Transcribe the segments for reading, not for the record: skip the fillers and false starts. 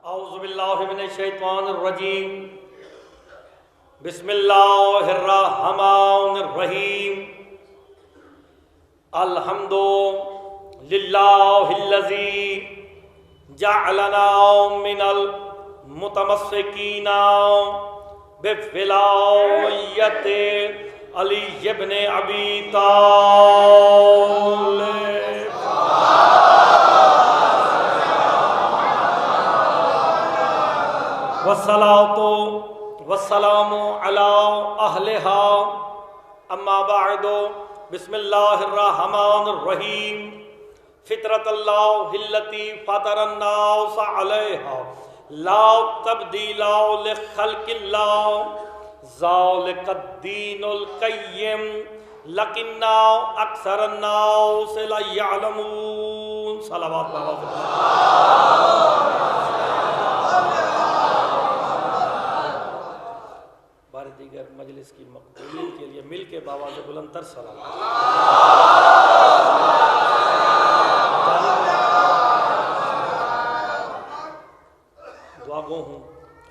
औज़ुबिल्लाहिमिनश्शैतानिर्रजीम बिस्मिल्लाहिर्रहमानिर्रहीम अल्हम्दुलिल्लाहिल्लज़ी जअलना मिनल मुतमस्सिकीना बिविलायति अली इब्न अबी तालिब। वस्सलातु वस्सलामु अला अहलिहा अम्मा बअदु बिस्मिल्लाहिर्रहमानिर्रहीम फितरतल्लाहिल्लती फतरन्नास अलैहा ला तब्दीला लिखल्किल्लाह ज़ालिकद्दीनुल क़य्यिम लकिन्ना अक्सरन्नास ला यअलमून। सलावत दीगर मजलिस की मकबूलियत के लिए मिल के बाबा से बुलंदतर सलाम। दुआ गो हूँ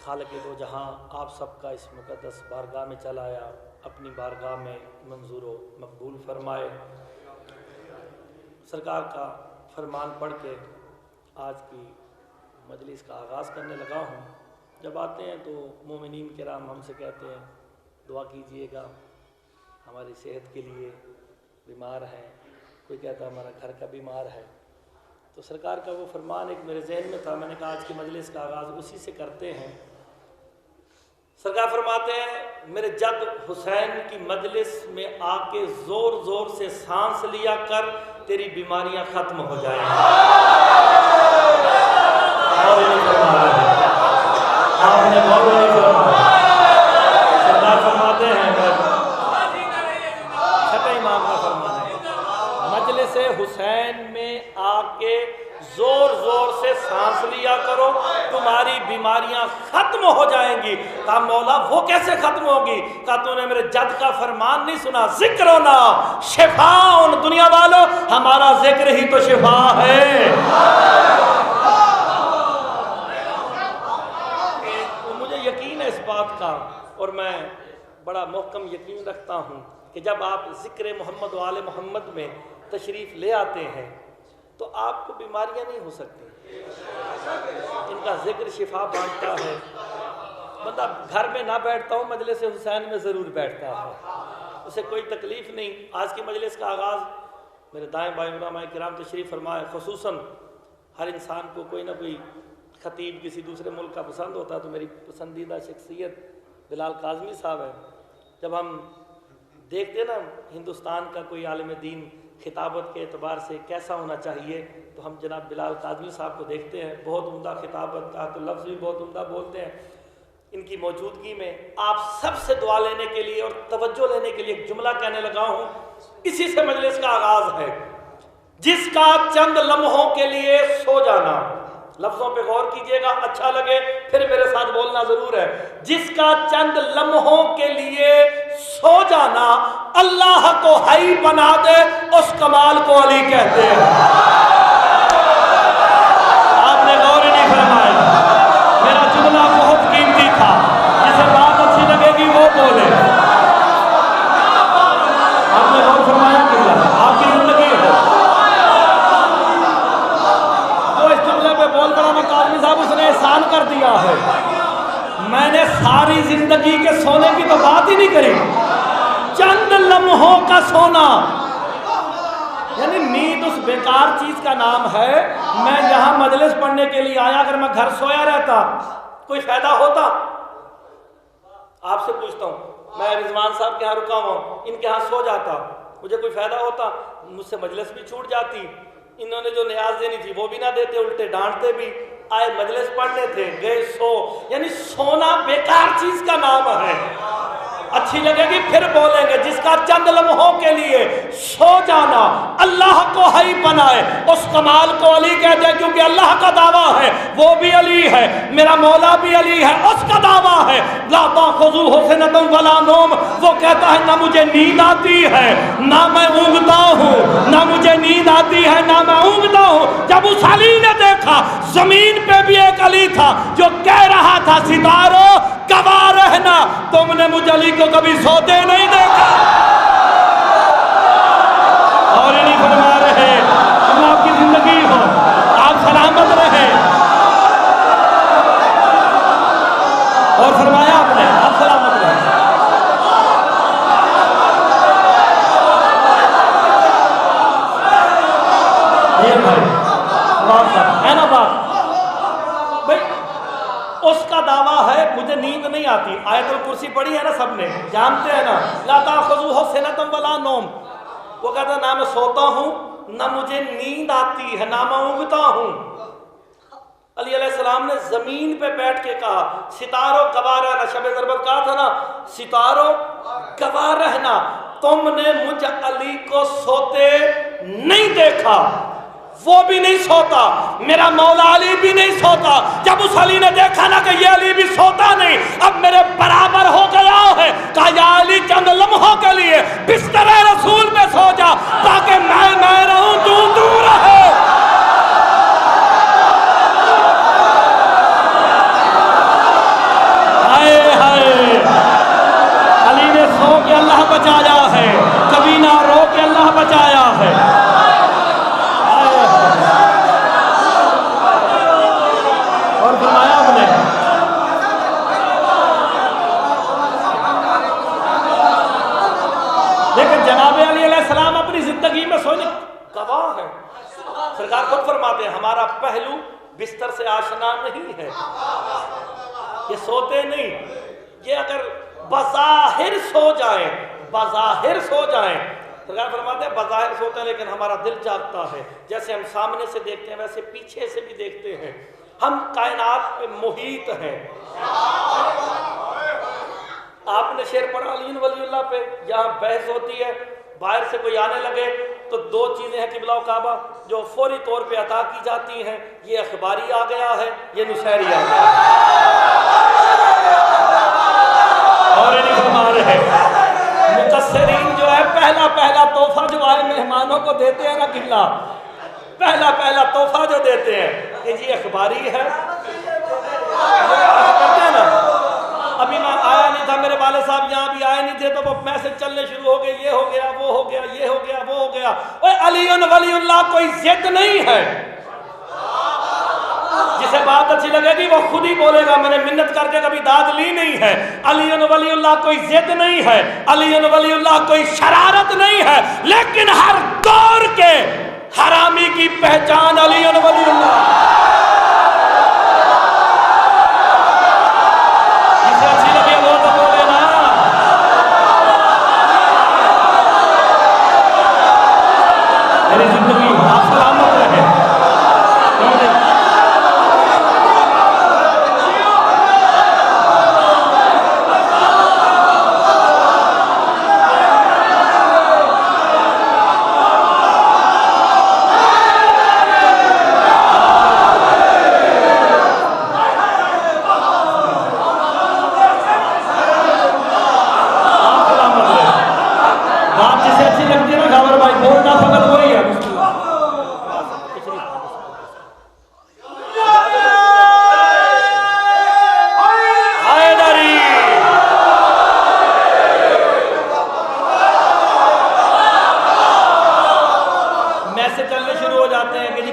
खालिक़ दो जहाँ आप सबका इस मुक़द्दस बारगाह में चलाया अपनी बारगाह में मंजूर व मकबूल फरमाए। सरकार का फरमान पढ़ के आज की मजलिस का आगाज़ करने लगा हूँ। जब आते हैं तो मोमिनीन किराम हमसे कहते हैं दुआ कीजिएगा हमारी सेहत के लिए, बीमार हैं, कोई कहता हमारा घर का बीमार है। तो सरकार का वो फरमान एक मेरे जहन में था, मैंने कहा आज की मजलिस का आगाज़ उसी से करते हैं। सरकार फरमाते हैं मेरे जद हुसैन की मजलिस में आके ज़ोर ज़ोर से सांस लिया कर, तेरी बीमारियां ख़त्म हो जाएंगी। आपने सरदार फरमाते हैं छठे इमाम का फरमान है मजलिस हुसैन में आके जोर जोर से सांस लिया करो, तुम्हारी बीमारियां खत्म हो जाएंगी। कहा मौला वो कैसे खत्म होगी? कहा तूने मेरे जद का फरमान नहीं सुना, जिक्र ना शिफा उन दुनिया वालों, हमारा जिक्र ही तो शिफा है। का और मैं बड़ा महकम यकीन रखता हूँ कि जब आप ज़िक्र मोहम्मद वाले मोहम्मद में तशरीफ़ ले आते हैं तो आपको बीमारियाँ नहीं हो सकती। इनका ज़िक्र शिफा बांटता है। बंदा घर में ना बैठता हूँ, मजलिस हुसैन में ज़रूर बैठता है, उसे कोई तकलीफ़ नहीं। आज की मजलिस का आगाज़ मेरे दाएँ बाएँ उलमाए किराम तशरीफ़ फरमाए। ख़ुसूसन हर इंसान को कोई ना कोई खतीब किसी दूसरे मुल्क का पसंद होता है, तो मेरी पसंदीदा शख्सियत बिलाल काज़मी साहब है। जब हम देखते ना हिंदुस्तान का कोई आलिम दीन खिताबत के एतबार से कैसा होना चाहिए, तो हम जनाब बिलाल काज़मी साहब को देखते हैं। बहुत उम्दा खिताबत का तो लफ्ज़ भी बहुत उम्दा बोलते हैं। इनकी मौजूदगी में आप सबसे दुआ लेने के लिए और तवज्जो लेने के लिए एक जुमला कहने लगा हूँ, इसी से मजलिस का आगाज़ है। जिसका चंद लम्हों के लिए सो जाना, लफ्जों पे गौर कीजिएगा, अच्छा लगे फिर मेरे साथ बोलना जरूर है। जिसका चंद लम्हों के लिए सो जाना अल्लाह को हाई बना दे, उस कमाल को अली कहते हैं। आपने गौर नहीं फरमाया, मेरा जुमला बहुत कीमती था, जिसे बात अच्छी लगेगी वो बोले। आपने गौर फरमाया कि आपकी जिंदगी हो काज़मी साहब उसने एहसान कर दिया है। मैंने सारी जिंदगी के सोने की तो बात ही नहीं करी, चंद लम्हों का सोना, यानी नींद उस बेकार चीज का नाम है। मैं यहाँ मजलिस पढ़ने के लिए आया, अगर मैं घर सोया रहता कोई फायदा होता? आपसे पूछता हूँ, मैं रिजवान साहब के यहाँ रुका हुआ, इनके यहाँ सो जाता, मुझे कोई फायदा होता? मुझसे मजलिस भी छूट जाती, इन्होंने जो न्याज देनी थी वो भी ना देते, उल्टे डांटते भी। आए मजलिस पढ़ने थे, गए सो, यानी सोना बेकार चीज का नाम है। अच्छी लगेगी फिर बोलेंगे। जिसका चंद लम्हों के लिए सो जाना अल्लाह को हई बनाए, उस कमाल को अली कहते हैं, क्योंकि अल्लाह का दावा है वो भी अली है, मेरा मौला भी अली है, उसका दावा है ला ताखुज़ुहु सिनतुन वला नौम। वो कहता है ना मुझे नींद आती है ना मैं ऊँगता हूँ, ना मुझे नींद आती है ना मैं ऊँगता हूँ। जब उस अली ने देखा जमीन पे भी एक अली था जो कह रहा था सितारों गवाह रहना, तुमने मुझे अली को कभी सोते नहीं देखा। और नहीं फरमा रहे तुम आपकी जिंदगी हो, आप सलामत रहे। और फरमाया आपने आप सलामत रहे। ये भाई है ना बात भाई, उसका दावा है मुझे नींद नहीं आती। आयतुल कुर्सी पढ़ी है ना, सबने जानते हैं ना, ला ताखुज़ुहु सिनतुन वला नौम। वो कहता ना मैं सोता हूँ ना मुझे नींद आती है ना मैं ऊँगता हूँ। अली अलैहिस्सलाम ने जमीन पे बैठ के कहा सितारों गवाह रहना, शब ज़रबत कहा था ना, सितारों गवाह रहना, तुमने मुझे अली को सोते नहीं देखा। वो भी नहीं सोता, मेरा मौला अली भी नहीं सोता। जब उस अली ने देखा ना कि ये अली भी सोता नहीं, अब मेरे बराबर हो गया है, कहा या अली चंद लम्हों के लिए बिस्तर रसूल में सो जा ताकि मैं रहूं तू दूर रहे। हाय हाय, अली ने सो के अल्लाह बचाया है, कभी ना रो के अल्लाह बचाया है। और फरमाया आपने लेकिन जनाब अली अलैहिस्सलाम अपनी जिंदगी में सोने गवाह है। सरकार खुद फरमाते हैं हमारा पहलू बिस्तर से आशना नहीं है, ये सोते नहीं। ये अगर बज़ाहिर सो जाए, बज़ाहिर सो जाए, सरकार फरमाते हैं बज़ाहिर सोते हैं लेकिन हमारा दिल जागता है। जैसे हम सामने से देखते हैं वैसे पीछे से भी देखते हैं। हम कायनात पे मुहीत हैं। आपने शेर पढ़ा अली वलीउल्लाह पे, यहाँ बहस होती है, बाहर से कोई आने लगे तो दो चीज़ें हैं किबला और काबा जो फौरी तौर पे अता की जाती हैं, ये अखबारी आ गया है, ये नुशैरी आ गया है। और नहीं फरमा रहे मुकस्सिरीन जो है पहला तोहफा जो आए मेहमानों को देते हैं ना किबला, पहला तोहफा जो देते हैं कि जी अखबारी है, करते हैं ना। अभी मैं आया नहीं था, मेरे वाले साहब यहाँ भी आए नहीं थे, तो वो मैसेज चलने शुरू हो गए, ये हो गया वो हो गया ये हो गया वो हो गया। ओए अली वलीउल्लाह कोई जिद नहीं है, जिसे बात अच्छी लगेगी वो खुद ही बोलेगा मैंने मिन्नत करके कभी दाद ली नहीं है। अली वलीउल्लाह कोई जिद नहीं है, अली वलीउल्लाह कोई शरारत नहीं है, लेकिन हर दौर के हरामी की पहचान अली वलीउल्लाह। जिसे अच्छी लगे वो तो बोले ना। मेरी जिंदगी आप सलामत रहे।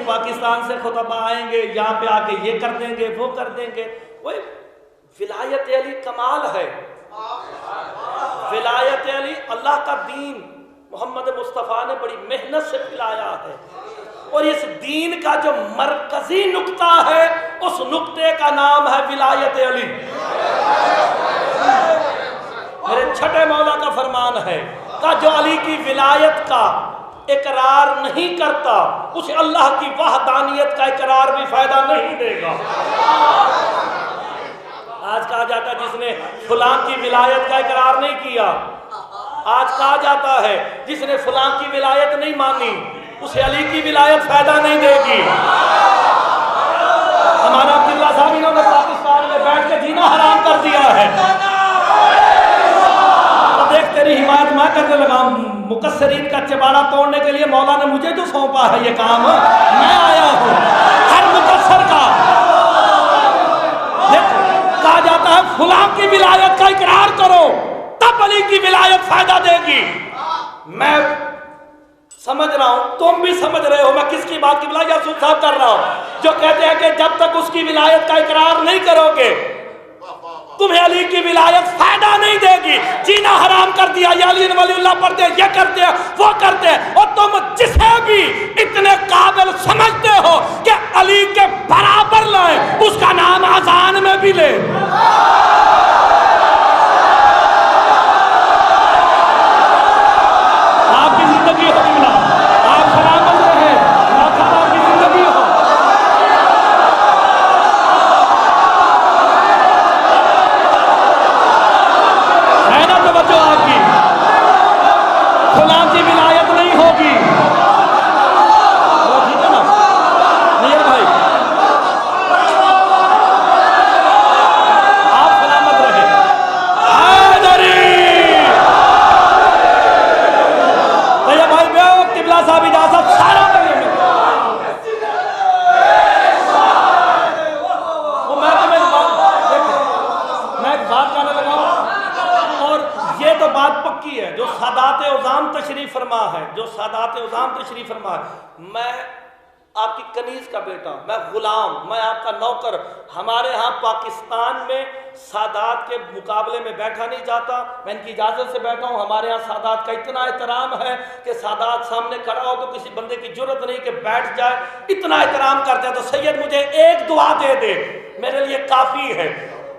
पाकिस्तान से खुतबा आएंगे, यहाँ पे आके ये कर देंगे वो कर देंगे। वो विलायत अली कमाल है। विलायत अली अल्लाह का दीन मोहम्मद मुस्तफ़ा ने बड़ी मेहनत से फैलाया है, और इस दीन का जो मरकजी नुक्ता है उस नुक्ते का नाम है विलायत अली। मेरे छठे मौला का फरमान है का जो अली की विलायत का इकरार नहीं करता उसे अल्लाह की वहदानियत का इकरार भी फायदा नहीं देगा। आज कहा जाता है जिसने जिसने फलां की विलायत का इकरार नहीं किया। आज कहा जाता है जिसने फलां की विलायत नहीं मानी उसे अली की विलायत फायदा नहीं देगी। हमारा अब्दुल्ला साहब इन्होंने पाकिस्तान में बैठ के जीना हराम कर दिया है। तो देख तेरी हिमायत मैं करने लगा। मुकस्सरीन का चबाड़ा तोड़ने के लिए मौला ने मुझे जो सौंपा है ये काम, मैं आया हूँ हर मुकस्सर का। कहा जाता है फलां की विलायत का इकरार करो तब अली की विलायत फायदा देगी। मैं समझ रहा हूं, तुम भी समझ रहे हो मैं किसकी बात की विलायत साहब कर रहा हूं, जो कहते हैं कि जब तक उसकी विलायत का इकरार नहीं करोगे तुम्हें अली की विलायत फायदा नहीं देगी। जीना हराम कर दिया। ये अली वलीउल्लाह पढ़ते हैं, ये करते हैं, वो करते हैं, और तुम जिसे भी इतने काबिल समझते हो कि अली के बराबर लाए उसका नाम आजान में भी ले। आपकी जिंदगी हो जुमला, आप सलामत रहे, आपकी जिंदगी हो। है ना तवज्जो आपकी? फलां की विलायत नहीं होगी। ठीक है ना नीर भाई, आप सलामत रहे। किबला साहब इजाजत सारा मैं एक बात कहने लगा और ये तो बात पक्की है। जो सादात उज़ाम तशरीफ फरमा है, जो सादात उज़ाम तशरीफ फरमा है, मैं आपकी कनीज का बेटा, मैं गुलाम, मैं आपका नौकर। हमारे यहाँ पाकिस्तान में सादात के मुकाबले में बैठा नहीं जाता। मैं इनकी इजाज़त से बैठा हूँ। हमारे यहाँ सादात का इतना एहतराम है कि सादात सामने खड़ा हो तो किसी बंदे की जरूरत नहीं कि बैठ जाए, इतना एहतराम करते हैं। तो सैयद मुझे एक दुआ दे दे मेरे लिए काफ़ी है।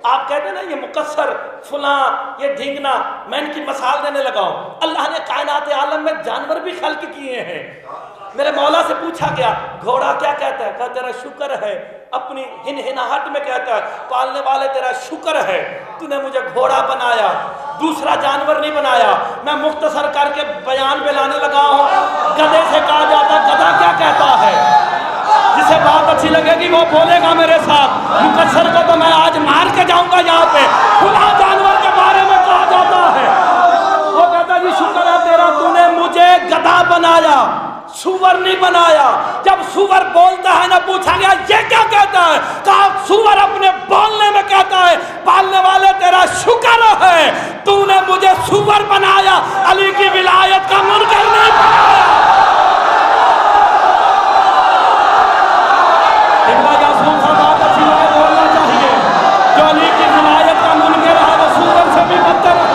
आप कहते हैं ना ये मुकस्सर फुला ये ढींगना, मैं इनकी मिसाल देने लगा हूँ। अल्लाह ने कायनात आलम में जानवर भी खल्क किए हैं। मेरे मौला से पूछा गया घोड़ा क्या कहता है? कहा तेरा शुक्र है। अपनी हिनहिनाहट में कहता है पालने वाले तेरा शुक्र है, तूने मुझे घोड़ा बनाया, दूसरा जानवर नहीं बनाया। मैं मुख्तसर करके बयान पे लाने लगा हूँ। गधे से कहा जाता गधा क्या कहता है? जिसे बात अच्छी लगेगी वो बोलेगा मेरे साथ। मुकस्सर को तो मैं आज मार के जाऊंगा। यहाँ पे खुला जानवर के बारे में कहा जाता है, वो कहता जी शुक्र है तेरा, तूने मुझे गधा बनाया, सुअर नहीं बनाया। जब सुअर बोलता है ना पूछा गया ये क्या कहता है? कहा सुअर अपने बोलने में कहता है पालने वाले तेरा शुक्र है, तूने मुझे सुअर बनाया, अली की विलायत का मुनकर नहीं बनाया। बात अच्छी लगे बोलना चाहिए। जो अली की विलायत का मुनकर है वो सुअर से भी बदतर है।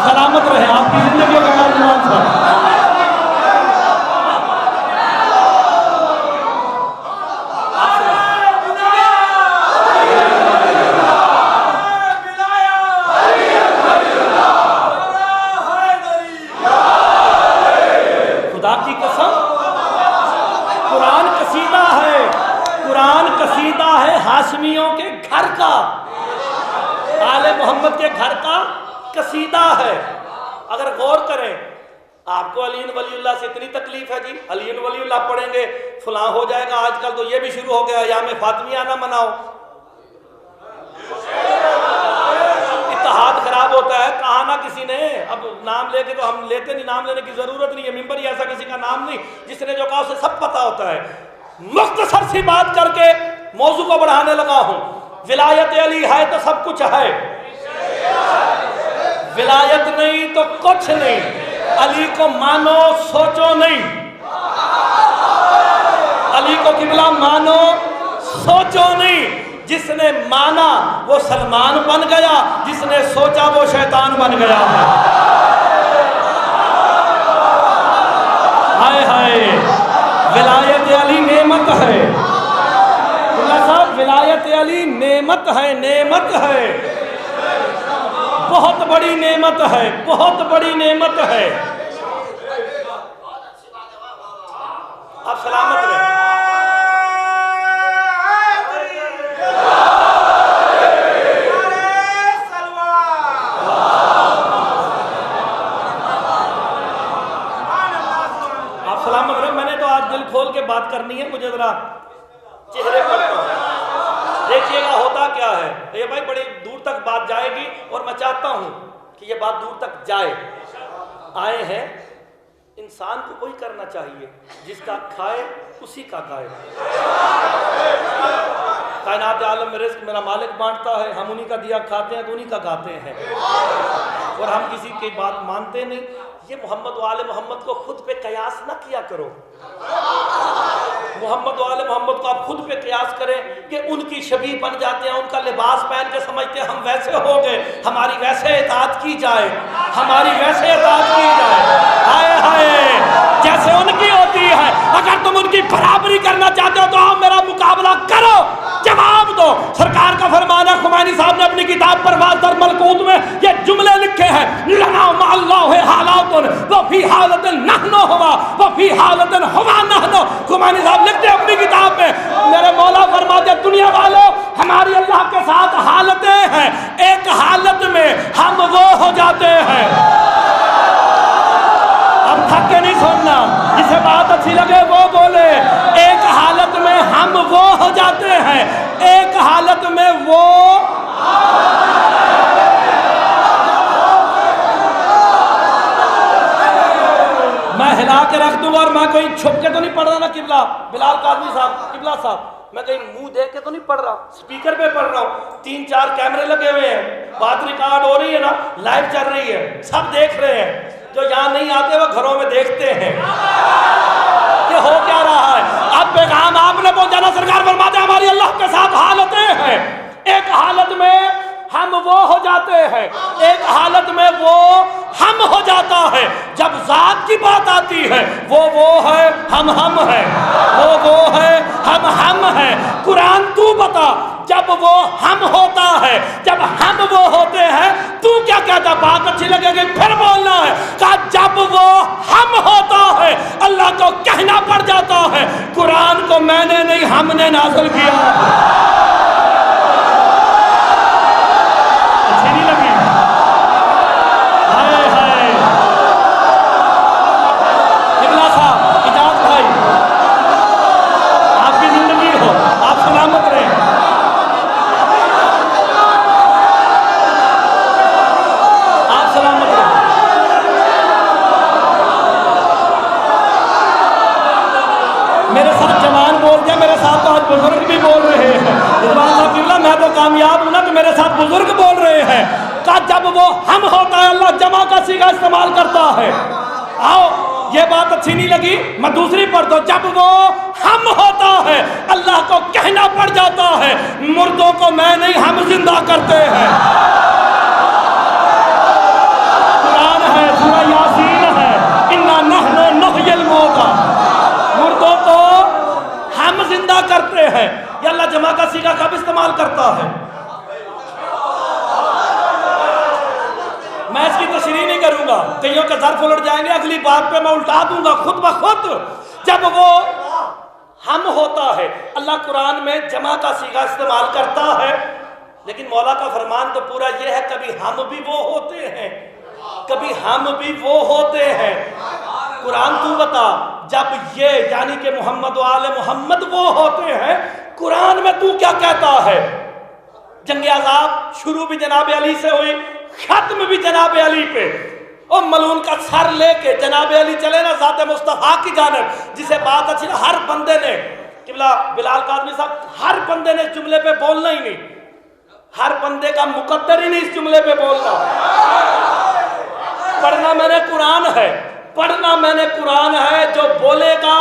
सलामत रहे, आपकी जिंदगी का नौजवान था। खुदा की कसम कुरान कसीदा है, कुरान कसीदा है हाशमियों के घर का, आले मोहम्मद के घर का कसीदा है। अगर गौर करें, आपको अलीन वलीउल्लाह से इतनी तकलीफ है जी, अलीन वलीउल्लाह पढ़ेंगे फलां हो जाएगा। आजकल तो ये भी शुरू हो गया या में फातिमियाना मनाओ, इत्तेहाद खराब होता है। कहा ना किसी ने, अब नाम लेके तो हम लेते नहीं, नाम लेने की जरूरत नहीं है। मिंबर ही ऐसा किसी का नाम नहीं, जिसने जो कहा उसे सब पता होता है। मुख्तसर सी बात करके मौजू को बढ़ाने लगा हूं। विलायत अली है तो सब कुछ है, विलायत नहीं तो कुछ नहीं। अली को मानो सोचो नहीं, अली को किबला मानो सोचो नहीं। जिसने माना वो सलमान बन गया, जिसने सोचा वो शैतान बन गया। हाय हाय, विलायत अली नेमत है। साहब विलायत अली नेमत है, नेमत है। बहुत बड़ी नेमत है, बहुत बड़ी नेमत है। आप सलामत रहे। आप सलामत रहे। मैंने तो आज दिल खोल के बात करनी है, मुझे जरा चेहरे पर तो देखिएगा होता क्या है। ये भाई बड़ी दूर तक बात जाएगी और मैं चाहता हूं कि ये बात दूर तक जाए। आए हैं, इंसान को कोई करना चाहिए जिसका खाए उसी का खाए। कायनात आलम में रिस्क मेरा मालिक बांटता है, हम उन्हीं का दिया खाते हैं तो उन्हीं का खाते हैं और हम किसी की बात मानते नहीं। ये मोहम्मद वाले मोहम्मद को खुद पे कयास ना किया करो। मोहम्मद वाले मोहम्मद को आप खुद पे कयास करें कि उनकी शबीह बन जाते हैं, उनका लिबास पहन के समझते हैं हम वैसे हो गए, हमारी वैसे इताअत की जाए, हमारी वैसे इताअत की जाए। हाय हाय, जैसे उनकी होती है। अगर तुम उनकी बराबरी करना चाहते हो तो आओ मेरा मुकाबला करो, जवाब दो। सरकार का फरमान है, खुमैनी साहब ने अपनी किताब परवाज़ दर मलकूत में ये जुमले लिखे हैं, लना मअल्लाह हालातुन व फी हालतिन नहनु हुवा व फी हालतिन हुवा नहनु। खुमैनी साहब लिखते हैं अपनी किताब में, मेरे मौला फरमाते दुनिया वालों हमारी अल्लाह के साथ हालतें हैं, एक हालत में हम वो हो जाते हैं। अब थक के नहीं सुनना, जिसे बात अच्छी लगे वो बोले। एक हालत में हम वो हो जाते हैं, एक हालत में वो मैं हिला के रख दूंगा और मैं कोई छुप के तो नहीं पढ़ रहा ना किबला बिलाल कादरी साहब, किबला साहब मैं कहीं मुंह देख के तो नहीं पढ़ रहा, स्पीकर पे पढ़ रहा हूँ। 3-4 कैमरे लगे हुए हैं, बात रिकॉर्ड हो रही है ना, लाइव चल रही है, सब देख रहे हैं। जो यहाँ नहीं आते वो घरों में देखते हैं कि हो क्या रहा है। अब पैगाम आपने पहुंचाना। सरकार फरमाते हमारी अल्लाह के साथ हालतें हैं, एक हालत में हम वो हो जाते हैं, एक हालत में वो हम हो जाता है। जब जात की बात आती है वो है, हम हैं, वो है, हम हैं। कुरान तू बता, जब वो हम होता है, जब हम वो होते हैं, तू क्या कहता? बात अच्छी लगेगी फिर बोलना है। कहा जब वो हम होता है अल्लाह को कहना पड़ जाता है कुरान को मैंने नहीं हमने नाज़िल किया। अच्छी नहीं लगी? हाय हाय। किबला साहब, इजाज़ भाई, आपकी जिंदगी हो, आप सलामत रहें। मेरे साथ जवान बोल दिया, मेरे साथ तो आज बुजुर्ग भी बोल रहे हैं। मैं तो कामयाब हूं ना, तो मेरे साथ बुजुर्ग बोल रहे हैं। कहा जब वो हम होता है अल्लाह जमा का सीगा इस्तेमाल करता है। आओ, ये बात अच्छी नहीं लगी, मैं दूसरी पढ़ दो। जब वो हम होता है अल्लाह को कहना पड़ जाता है मुर्दों को मैं नहीं हम जिंदा करते हैं। कुरान है, सूरा यासीन है, इन्ना नहनु नुहयिल मौता, मुर्दों को हम जिंदा करते हैं। ये अल्लाह जमा का सीगा कब इस्तेमाल करता है? मैं इसकी तशरीह नहीं करूंगा, कईयों के ज़र्फ उलट जाएंगे, अगली बात पे मैं उल्टा दूंगा खुद ब खुद। जब वो हम होता है अल्लाह कुरान में जमा का सीगा इस्तेमाल करता है, लेकिन मौला का फरमान तो पूरा ये है कभी हम भी वो होते हैं, कभी हम भी वो होते हैं। कुरान तू बता, जब ये यानी कि मोहम्मद वाले मोहम्मद वो होते हैं, कुरान में तू क्या कहता है? जंग आज़ाब शुरू भी जनाब अली से हुई, खत्म भी जनाब अली पे। और मलून का सर लेके जनाब अली चले ना ज़ाते मुस्तफ़ा की जानिब, जिसे बात अच्छी ना, हर बंदे ने किबला बिलाल कादरी साहब, हर बंदे ने इस जुमले पे बोलना ही नहीं, हर बंदे का मुकद्दर ही नहीं इस जुमले पे बोलना। पढ़ना मैंने कुरान है, पढ़ना मैंने कुरान है, जो बोलेगा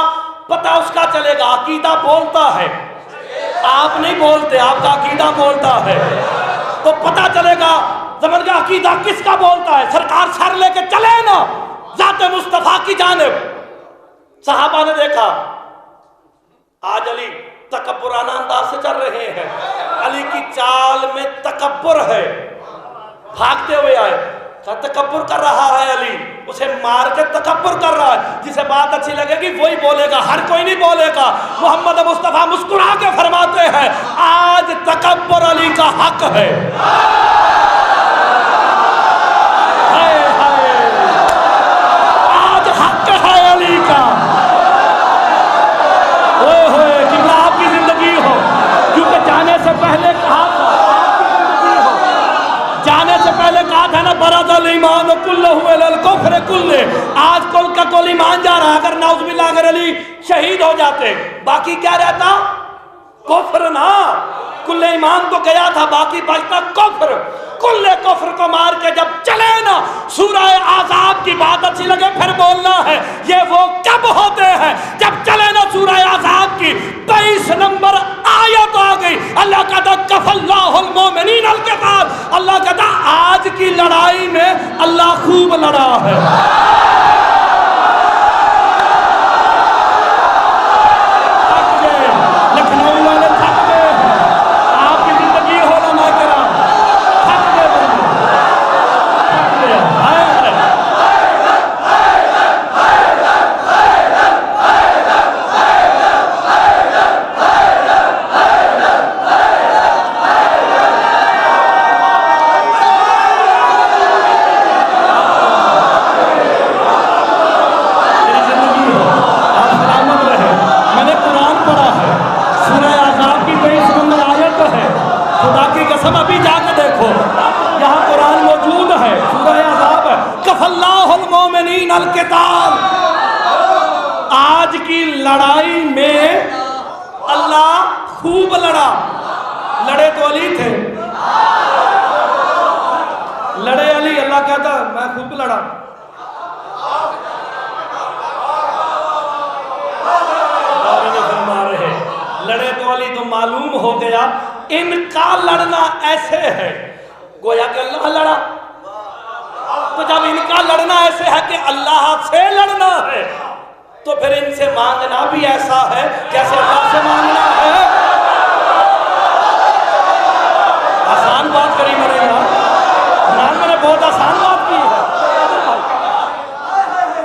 पता उसका चलेगा। अकीदा बोलता है, आप नहीं बोलते, आपका अकीदा बोलता है, तो पता चलेगा समझ गया अकीदा किसका बोलता है। सरकार सर लेके चले ना ज़ाते मुस्तफ़ा की जानिब। सहाबा ने देखा आज अली तकब्बुराना अंदाज से चल रहे हैं, अली की चाल में तकब्बुर है, भागते हुए आए, तकब्बुर कर रहा है अली, उसे मार के तकब्बुर कर रहा है। जिसे बात अच्छी लगेगी वही बोलेगा, हर कोई नहीं बोलेगा। मोहम्मद मुस्तफ़ा मुस्कुरा के फरमाते हैं आज तकब्बुर अली का हक है। हाय हाय, आज हक है अली का। ओए किबला आपकी जिंदगी हो, क्योंकि जाने से पहले कहा था, जाने से पहले कहा था ना बरअल ईमान कुल्लहु अल कुफ्र कुल्ले। आज कुल का कुल ईमान जा रहा है। अगर नाउज़ुबिल्लाह अगर अली शहीद हो जाते बाकी क्या रहता? कुफ्र ना। कुल्ले ईमान तो गया था, बाकी बचता कुफ्र। कुल्ले कुफ्र को मार के जब चले ना, सूरह आज़ाब की बात अच्छी लगे फिर बोलना है। ये वो कब होते हैं जब चले ना सूरह आज़ाब की 23 नंबर आयत आ गई। अल्लाह कहता कफ़ल्लाहुल मोमिनीन अल क़िताल। अल्लाह कहता आज की लड़ाई में अल्लाह खूब लड़ा है। लखनऊ वाले थक गए हैं, आपकी जिंदगी हो ना मैं करा, थक गए बंदे, थक गए। कसम अभी जाके देखो, यहाँ कुरान मौजूद है, सूरह अज़ाब है। कफ़ल्लाहुल मोमिनीन अल क़िताल। आज की लड़ाई में अल्लाह खूब लड़ा। लड़े तो अली थे, लड़े अली। अल्लाह कहता मैं खूब लड़ा। फरमा रहे लड़े तो अली, तो मालूम हो गया इनका लड़ना ऐसे है गोया कि अल्लाह लड़ा। तो जब इनका लड़ना ऐसे है कि अल्लाह से लड़ना है, तो फिर इनसे मांगना भी ऐसा है जैसे अल्लाह से मांगना है। आसान बात करी मैंने यार, मैंने बहुत आसान बात की है।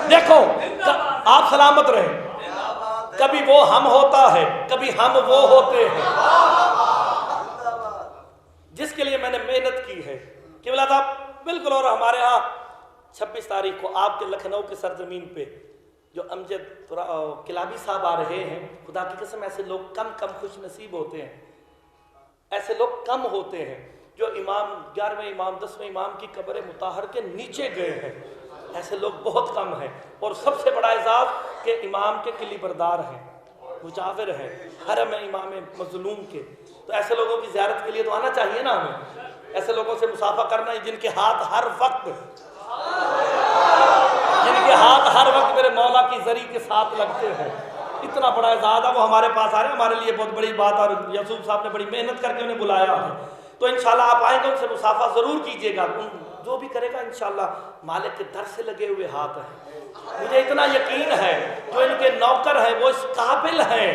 देखो आप सलामत रहे। कभी वो हम होता है, कभी हम वो होते हैं। जिसके लिए मैंने मेहनत की है कि बोला था बिल्कुल। और हमारे यहाँ 26 तारीख को आपके लखनऊ के सरजमीन पे जो अमजद किलाबी साहब आ रहे हैं, खुदा की कसम ऐसे लोग कम खुश नसीब होते हैं। ऐसे लोग कम होते हैं जो इमाम 11वें इमाम 10वें इमाम की कब्र मुताहर के नीचे गए हैं। ऐसे लोग बहुत कम हैं। और सबसे बड़ा एजाज़ के इमाम के किली बरदार हैं, मुजाविर हैं हरम इमाम मज़लूम के। तो ऐसे लोगों की ज़ियारत के लिए तो आना चाहिए ना हमें। ऐसे लोगों से मुसाफा करना है जिनके हाथ हर वक्त मेरे मौला की जरी के साथ लगते हैं। इतना बड़ा एजाज़ है, वो हमारे पास आ रहे हैं, हमारे लिए बहुत बड़ी बात। और यूसुफ साहब ने बड़ी मेहनत करके उन्हें बुलाया है। तो इंशाल्लाह आप आएंगे, उनसे मुसाफा ज़रूर कीजिएगा। जो भी करेगा इंशाल्लाह मालिक के दर से लगे हुए हाथ हैं। मुझे इतना यकीन है जो इनके नौकर हैं वो इस काबिल हैं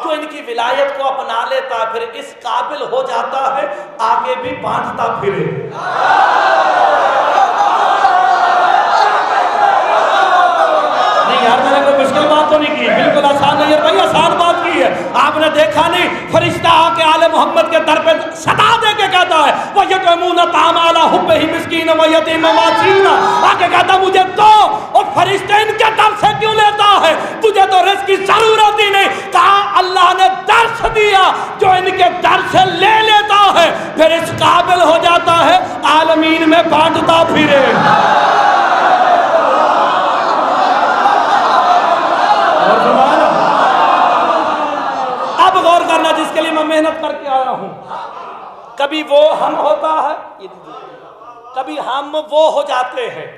जो इनकी विलायत को अपना लेता है, फिर इस काबिल हो जाता है आगे भी बांटता फिरे। नहीं यार, मैंने कोई मुश्किल बात तो नहीं की, बिल्कुल आसान नहीं है भाई, आसान बात की है। आपने देखा नहीं फरिश्ता आके आले मोहम्मद के दर पे सदा दे के कहता है वह यतमूना तामाला हुब्बहि मिस्कीन व यतीम व असीरा। आके कहता मुझे दो, और फरिश्ता इनके दर से क्यों लेता है? तुझे तो रिज़्क़ की जरूरत ही नहीं। कहा अल्लाह ने दर्श दिया, जो इनके दर से ले लेता है फिर इस काबिल हो जाता है आलमीन में बांटता फिरे। अब गौर करना जिसके लिए मैं मेहनत करके आया हूं। कभी वो हम होता है, कभी हम वो हो जाते हैं।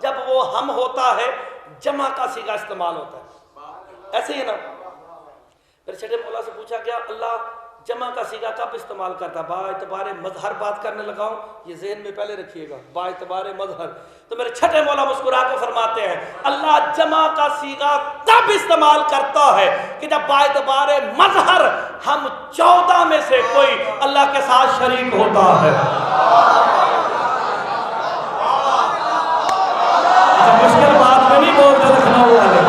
जब वो हम होता है जमा का सीगा इस्तेमाल होता है, ऐसे ही ना। फिर छठे मौला से पूछा गया अल्लाह जमा का सीगा कब इस्तेमाल करता? बाएतबारे मजहर बात करने लगा हूं, ये ज़हन में पहले रखिएगा, बाएतबारे मजहर। तो मेरे छठे मौला मुस्कुरा के फरमाते हैं अल्लाह जमा का सीगा तब इस्तेमाल करता है कि जब बाएतबारे मजहर हम 14 में से कोई अल्लाह के साथ शरीक होता है। मुश्किल बात में नहीं बोलते लखनऊ वाले,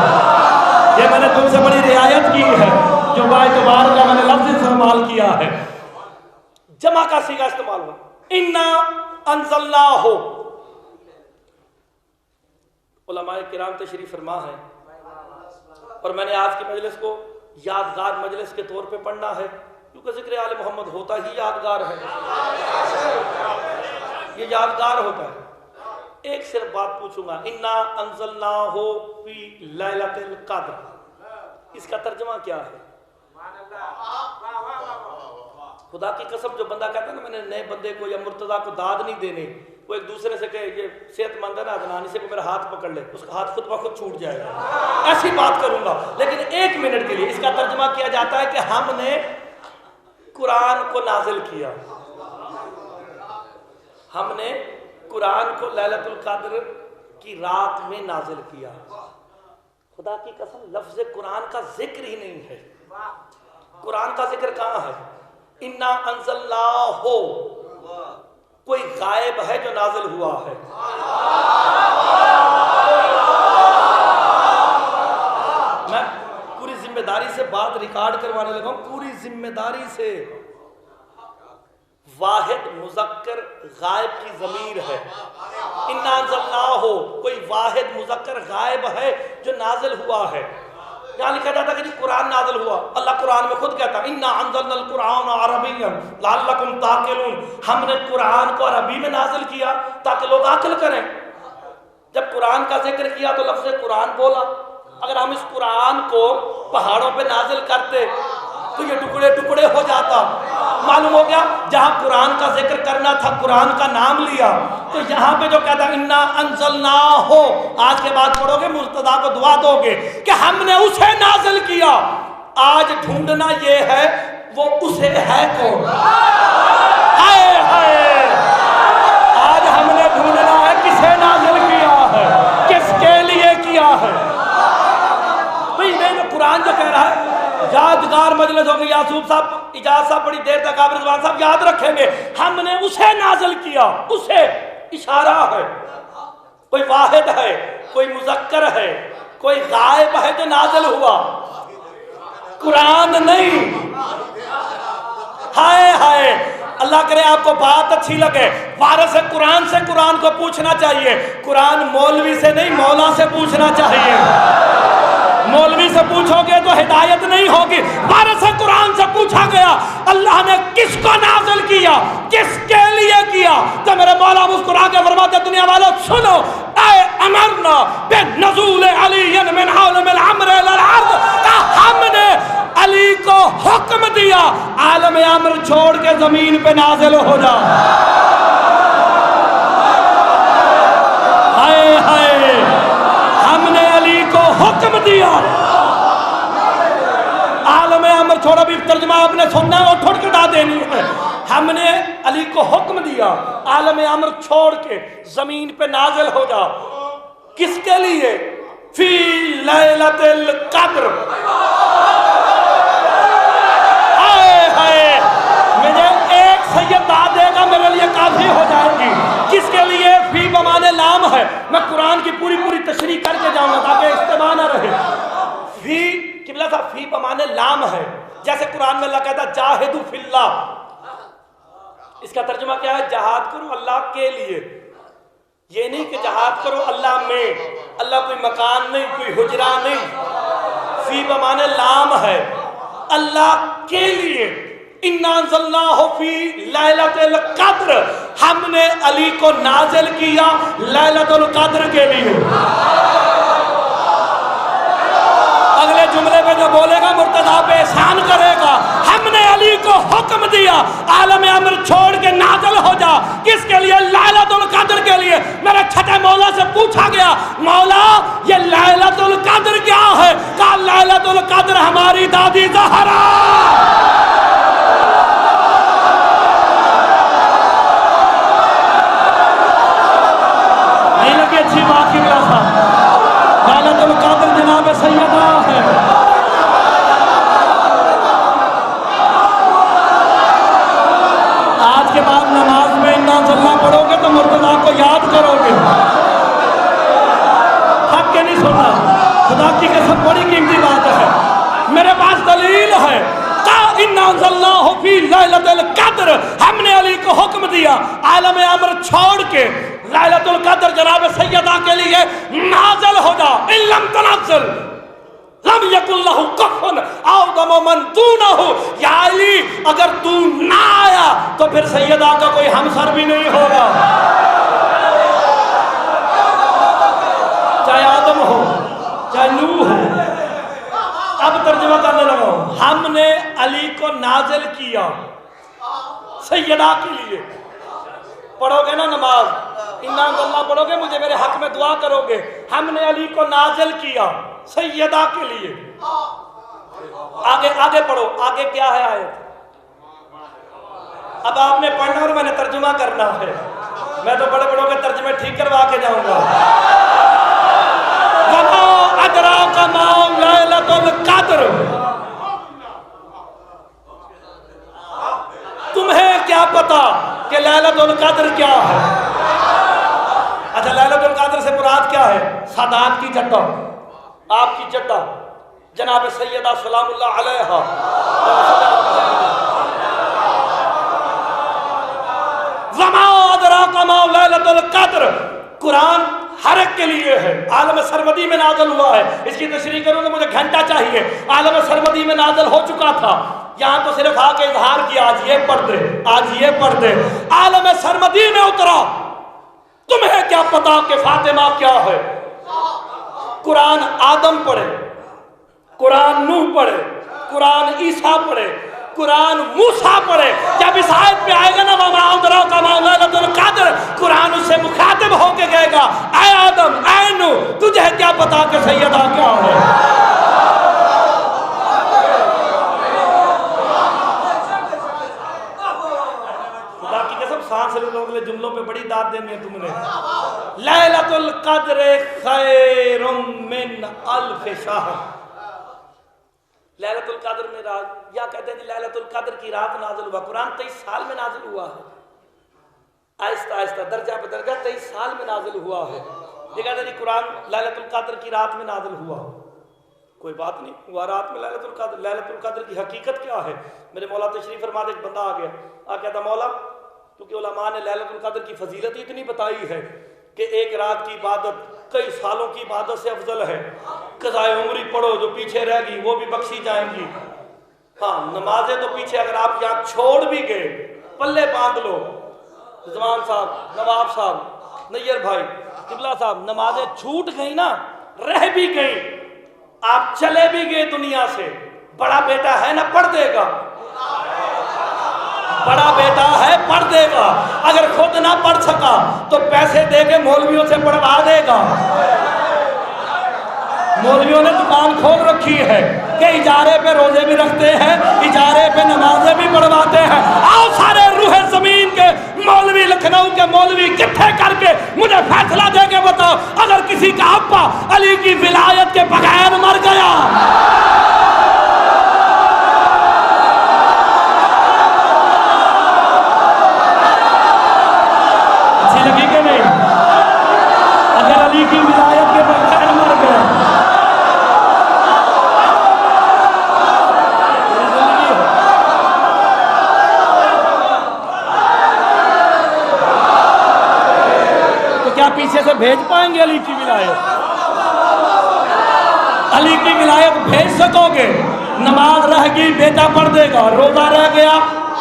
ये मैंने तुमसे बड़ी रियायत की है, जो बाएतबार का मैंने लफ्ज इस्तेमाल किया है, जमा का सीगा इस्तेमाल हुआ, इन्ना अंज़लनाहु। उलमाए किराम तशरीफ फरमा है, और मैंने आज की मजलिस को यादगार मजलिस के तौर पे पढ़ना है, क्योंकि जिक्र आले मोहम्मद होता ही यादगार है, ये यादगार होता है। एक सिर्फ बात पूछूंगा, इन्ना अंज़लनाहु फी लैलतिल क़द्र, इसका तर्जुमा क्या है? खुदा की कसम, जो बंदा कहता है ना मैंने नए बंदे को या मुर्तजा को दाद नहीं देने, वो एक दूसरे से कहे ये सेहतमंद है ना अदनानी से, को मेरा हाथ पकड़ ले, उसका हाथ खुद ब खुद छूट जाएगा, ऐसी बात करूंगा। लेकिन एक मिनट के लिए इसका तर्जुमा किया जाता है कि हमने कुरान को नाजिल किया, हमने कुरान को लैलतुल क़द्र की रात में नाजिल किया। खुदा की कसम, लफ्ज़ कुरान का जिक्र ही नहीं है, कुरान का जिक्र कहाँ है? इन्ना अंज़लनाहु, कोई गायब है जो नाजिल हुआ है। मैं पूरी जिम्मेदारी से बात रिकॉर्ड करवाने लगा हूं, पूरी जिम्मेदारी से। वाहिद मुज़क्कर गायब की ज़मीर है, इन्ना अंज़लनाहु, कोई वाहिद मुज़क्कर गायब है जो नाजिल हुआ है। यहाँ लिखा जाता है कि कुरान नाज़िल हुआ, अल्लाह कुरान में खुद कहता है इन्ना अंज़लनल कुरान अरबिय्यन लअल्लकुम ताक़िलून, हमने कुरान को अरबी में नाजिल किया ताकि लोग अक्ल करें। जब कुरान का जिक्र किया तो लफ्ज़ कुरान बोला। अगर हम इस कुरान को पहाड़ों पे नाजिल करते तो ये टुकड़े टुकड़े हो जाता। मालूम हो गया, जहां कुरान का जिक्र करना था, कुरान का नाम लिया, तो यहाँ पे जो कहता इन्ना अंज़लनाहु, आज के बाद पढ़ोगे मुर्तदा को दुआ दोगे कि हमने उसे नाजिल किया। आज ढूंढना ये है वो उसे है कौन? हाय हाय, आज हमने ढूंढना है किसे नाजिल किया है, किसके लिए किया है। भाई मैं कुरान जो कह रहा है, यादगार मजलिस होगी, यासूब साहब इजाज साहब बड़ी देर तक आप रिजवान साहब याद रखेंगे, हमने उसे नाजिल किया, उसे इशारा है, कोई वाहिद है, कोई मुज़क्कर है, कोई गायब है जो नाजिल हुआ, कुरान नहीं। हाय हाय, अल्लाह करे आपको बात अच्छी लगे, वारिस कुरान से कुरान को पूछना चाहिए, कुरान मौलवी से नहीं मौला से पूछना चाहिए। मौलवी से पूछोगे तो हिदायत नहीं होगी, वारिस कुरान से पूछा गया अल्लाह ने किसको नाज़िल किया, किसके लिए किया, तो मेरे मौला मुस्कुरा के फरमाते दुनिया वालों सुनो, ऐ अमरना बिनुज़ूल अलीयन मिन आलमिल अम्र इलल अर्द, हमने अली को हुक्म दिया आलम अम्र छोड़ के जमीन पे नाज़िल हो जा। हाय हाय, हमने अली को हुक्म दिया, आलम अम्र छोड़ो, भी तर्जुमा आपने सुनना है और ठुड़ कटा देनी है। हमने अली को हुक्म दिया आलम अम्र छोड़ के जमीन पे नाजिल हो जा, किसके लिए? फी लैलतिल क़द्र। हाय हाय, मुझे एक सैयद दाद देगा मेरे लिए काफी हो जाएगी। किसके लिए? फी बमाने लाम है, मैं कुरान की पूरी पूरी तशरीह करके जाऊंगा ताकि इस्तेमाल ना रहे। फी किबला था, फी बमाने लाम है, जैसे कुरान में अल्लाह कहता जाहिदु फिल्लाह, इसका तर्जुमा क्या है? जहाद करो अल्लाह के लिए। ये नहीं कि जहाद करो अल्लाह में, अल्लाह कोई मकान नहीं, कोई हुजरा नहीं, फी बमाने लाम है, अल्लाह के लिए। इन्ना अंज़लनाहु फी लैलतिल क़द्र, हमने अली को नाजिल किया लैलतुल क़द्र के लिए। अगले जुमले में जो बोलेगा मुर्तज़ा पे एहसान करेगा, हमने अली को हुक्म दिया आलम अम्र छोड़ के नाजिल हो जा, किसके लिए? लैलतुल क़द्र के लिए। मेरे छठे मौला से पूछा गया, मौला ये लैलतुल क़द्र क्या है? कहा लैलतुल क़द्र हमारी दादी ज़हरा। नहीं लगी अच्छी बात की मिला था, लैलतुल क़द्र जनाब सैयदा है। आज के बड़ी कीमती बात है, मेरे पास दलील है। हमने अली को हुक्म दिया आलम अमर छोड़ के लैलतुल कद्र जनाब सैयदा के लिए नाज़िल हो जा। इल्लम तनज़्ज़ल लम यकुल लहु कुफुवन औदम मन दूनहु। या अली अगर तू ना आया तो फिर सैयदा का कोई हमसर भी नहीं होगा, चाहे आदम हो चाहे नूह हो। अब तर्जुमा करने लगा, हमने अली को नाजिल किया सैयदा के लिए। पढ़ोगे ना नमाज, इन्ना अल्लाह पढ़ोगे, मुझे मेरे हक में दुआ करोगे। हमने अली को नाजिल किया सैयदा के लिए। आगे आगे पढ़ो, आगे क्या है आयत? अब आपने पढ़ना और मैंने तर्जुमा करना है। मैं तो बड़े बड़ों के तर्जुमे ठीक करवा के जाऊंगा। तुम्हें क्या पता कि लैलतुल कद्र क्या है? अच्छा, लैलतुल कद्र से मुराद क्या है? सादात की चड्डा, आपकी चड्डा जनाब सैयदा सलामुल्लाह अलैहा। वमा अदराका मा लैलतुल कद्र कुरान हर एक के लिए है। आलम सरमदी में नाज़िल हुआ है। इसकी तशरीह करूँ तो मुझे घंटा चाहिए। आलम सरमदी में नाज़िल हो चुका था, यहाँ तो सिर्फ आके इजहार किया, आज ये पढ़ दे, आज ये पढ़ दे। आलम सरमदी में उतरा। तुम्हें क्या पता कि फातिमा क्या है? कुरान आदम पढ़े, कुरान नूह पढ़े, कुरान ईसा पढ़े, कुरान मूसा पढ़े। जब इस आयत पे आएगा ना कुरान उससे मुखातिब होके कहेगा, ऐ आदम, ऐ नूह, तुझे क्या पता कि सैयदा क्या है? खुदा की कसम, सांस लेने वाले जुमलों पे बड़ी दाद देनी है तुमने। लैलतुल कद्र खैरुम मिन अल्फ शहर। लैलतुल कद्र में रात, या कहते हैं जी लैलतुल कद्र की रात नाज़िल हुआ। कुरान 23 साल में नाज़िल हुआ है, आहिस्ता आहिस्ता दर्जा पे दर्जा 23 साल में नाज़िल हुआ है। ये कहते हैं जी कुरान लैलतुल कद्र की रात में नाज़िल हुआ। कोई बात नहीं, हुआ रात में लैलतुल कद्र। लैलतुल कद्र की हकीकत क्या है? मेरे मौला तशरीफ फरमा दे, एक बंदा आ गया, आ कहता मौला, क्योंकि उलमा ने लैलतुल कद्र की फजीलत इतनी बताई है कि एक रात की इबादत कई सालों की इबादत से अफजल है। कज़ाए उम्री पढ़ो, जो पीछे रह गई वो भी बख्शी जाएंगी। हाँ, नमाजें तो पीछे अगर आप यहाँ छोड़ भी गए, पल्ले बांध लो। जमान साहब, नवाब साहब, नैयर भाई, किबला साहब, नमाजें छूट गई ना, रह भी गई, आप चले भी गए दुनिया से, बड़ा बेटा है ना पढ़ देगा, बड़ा बेटा है पढ़ देगा। अगर खुद ना पढ़ सका तो पैसे दे के मौलवियों से पढ़वा देगा। मौलवियों ने दुकान खोल रखी है कि इजारे पे रोजे भी रखते हैं, इजारे पे नमाजें भी पढ़वाते हैं। आओ सारे रूहे जमीन के मौलवी, लखनऊ के मौलवी इकट्ठे करके मुझे फैसला दे के बताओ, अगर किसी का अब्बा अली की विलायत के बगैर मर गया, अच्छी लगी कि नहीं? अगर अली की विलायत के बगैर मर गया, क्या पीछे से भेज पाएंगे अली की विलायत? अली की विलायत भेज सकोगे? नमाज रह गई, बेटा पढ़ देगा, रोजा रह गया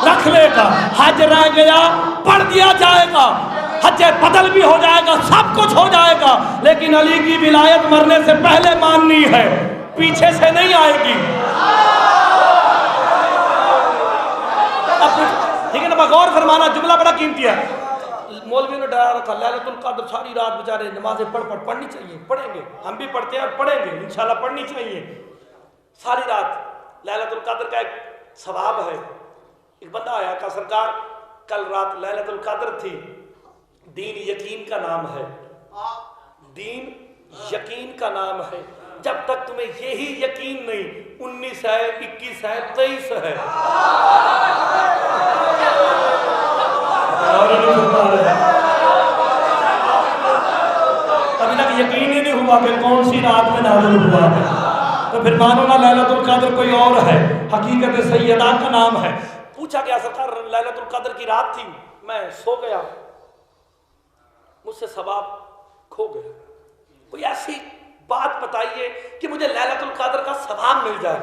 रख लेगा, हज रह गया पढ़ दिया जाएगा, हज बदल भी हो जाएगा, सब कुछ हो जाएगा, लेकिन अली की विलायत मरने से पहले माननी है, पीछे से नहीं आएगी। अब ठीक है ना, गौर फरमाना, जुमला बड़ा कीमती है। मौलवी ने डरा रखा, लैलतुल कद्र सारी रात बेचारे नमाजें पढ़नी चाहिए, पढ़ेंगे, हम भी पढ़ते हैं और पढ़ेंगे, इंशाल्लाह पढ़नी चाहिए सारी रात। लैलतुल कद्र का एक सवाब है। एक बंदा आया, कहा सरकार कल रात लैलतुल कद्र थी, दीन यकीन का नाम है, दीन यकीन का नाम है, जब तक तुम्हें यही यकीन नहीं 19 है, 21 है, 23 है, अभी तक यकीन ही नहीं हुआ कि कौन सी रात में नाज़िल हुआ है। तो फिर मानो ना लैलतुल कद्र कोई और है, हकीकत सैयदा का नाम है। पूछा गया सरकार लैलतुल कद्र की रात थी, मैं सो गया, मुझसे सवाब खो गया, कोई ऐसी बात बताइए कि मुझे लैलतुल कद्र का सवाब मिल जाए।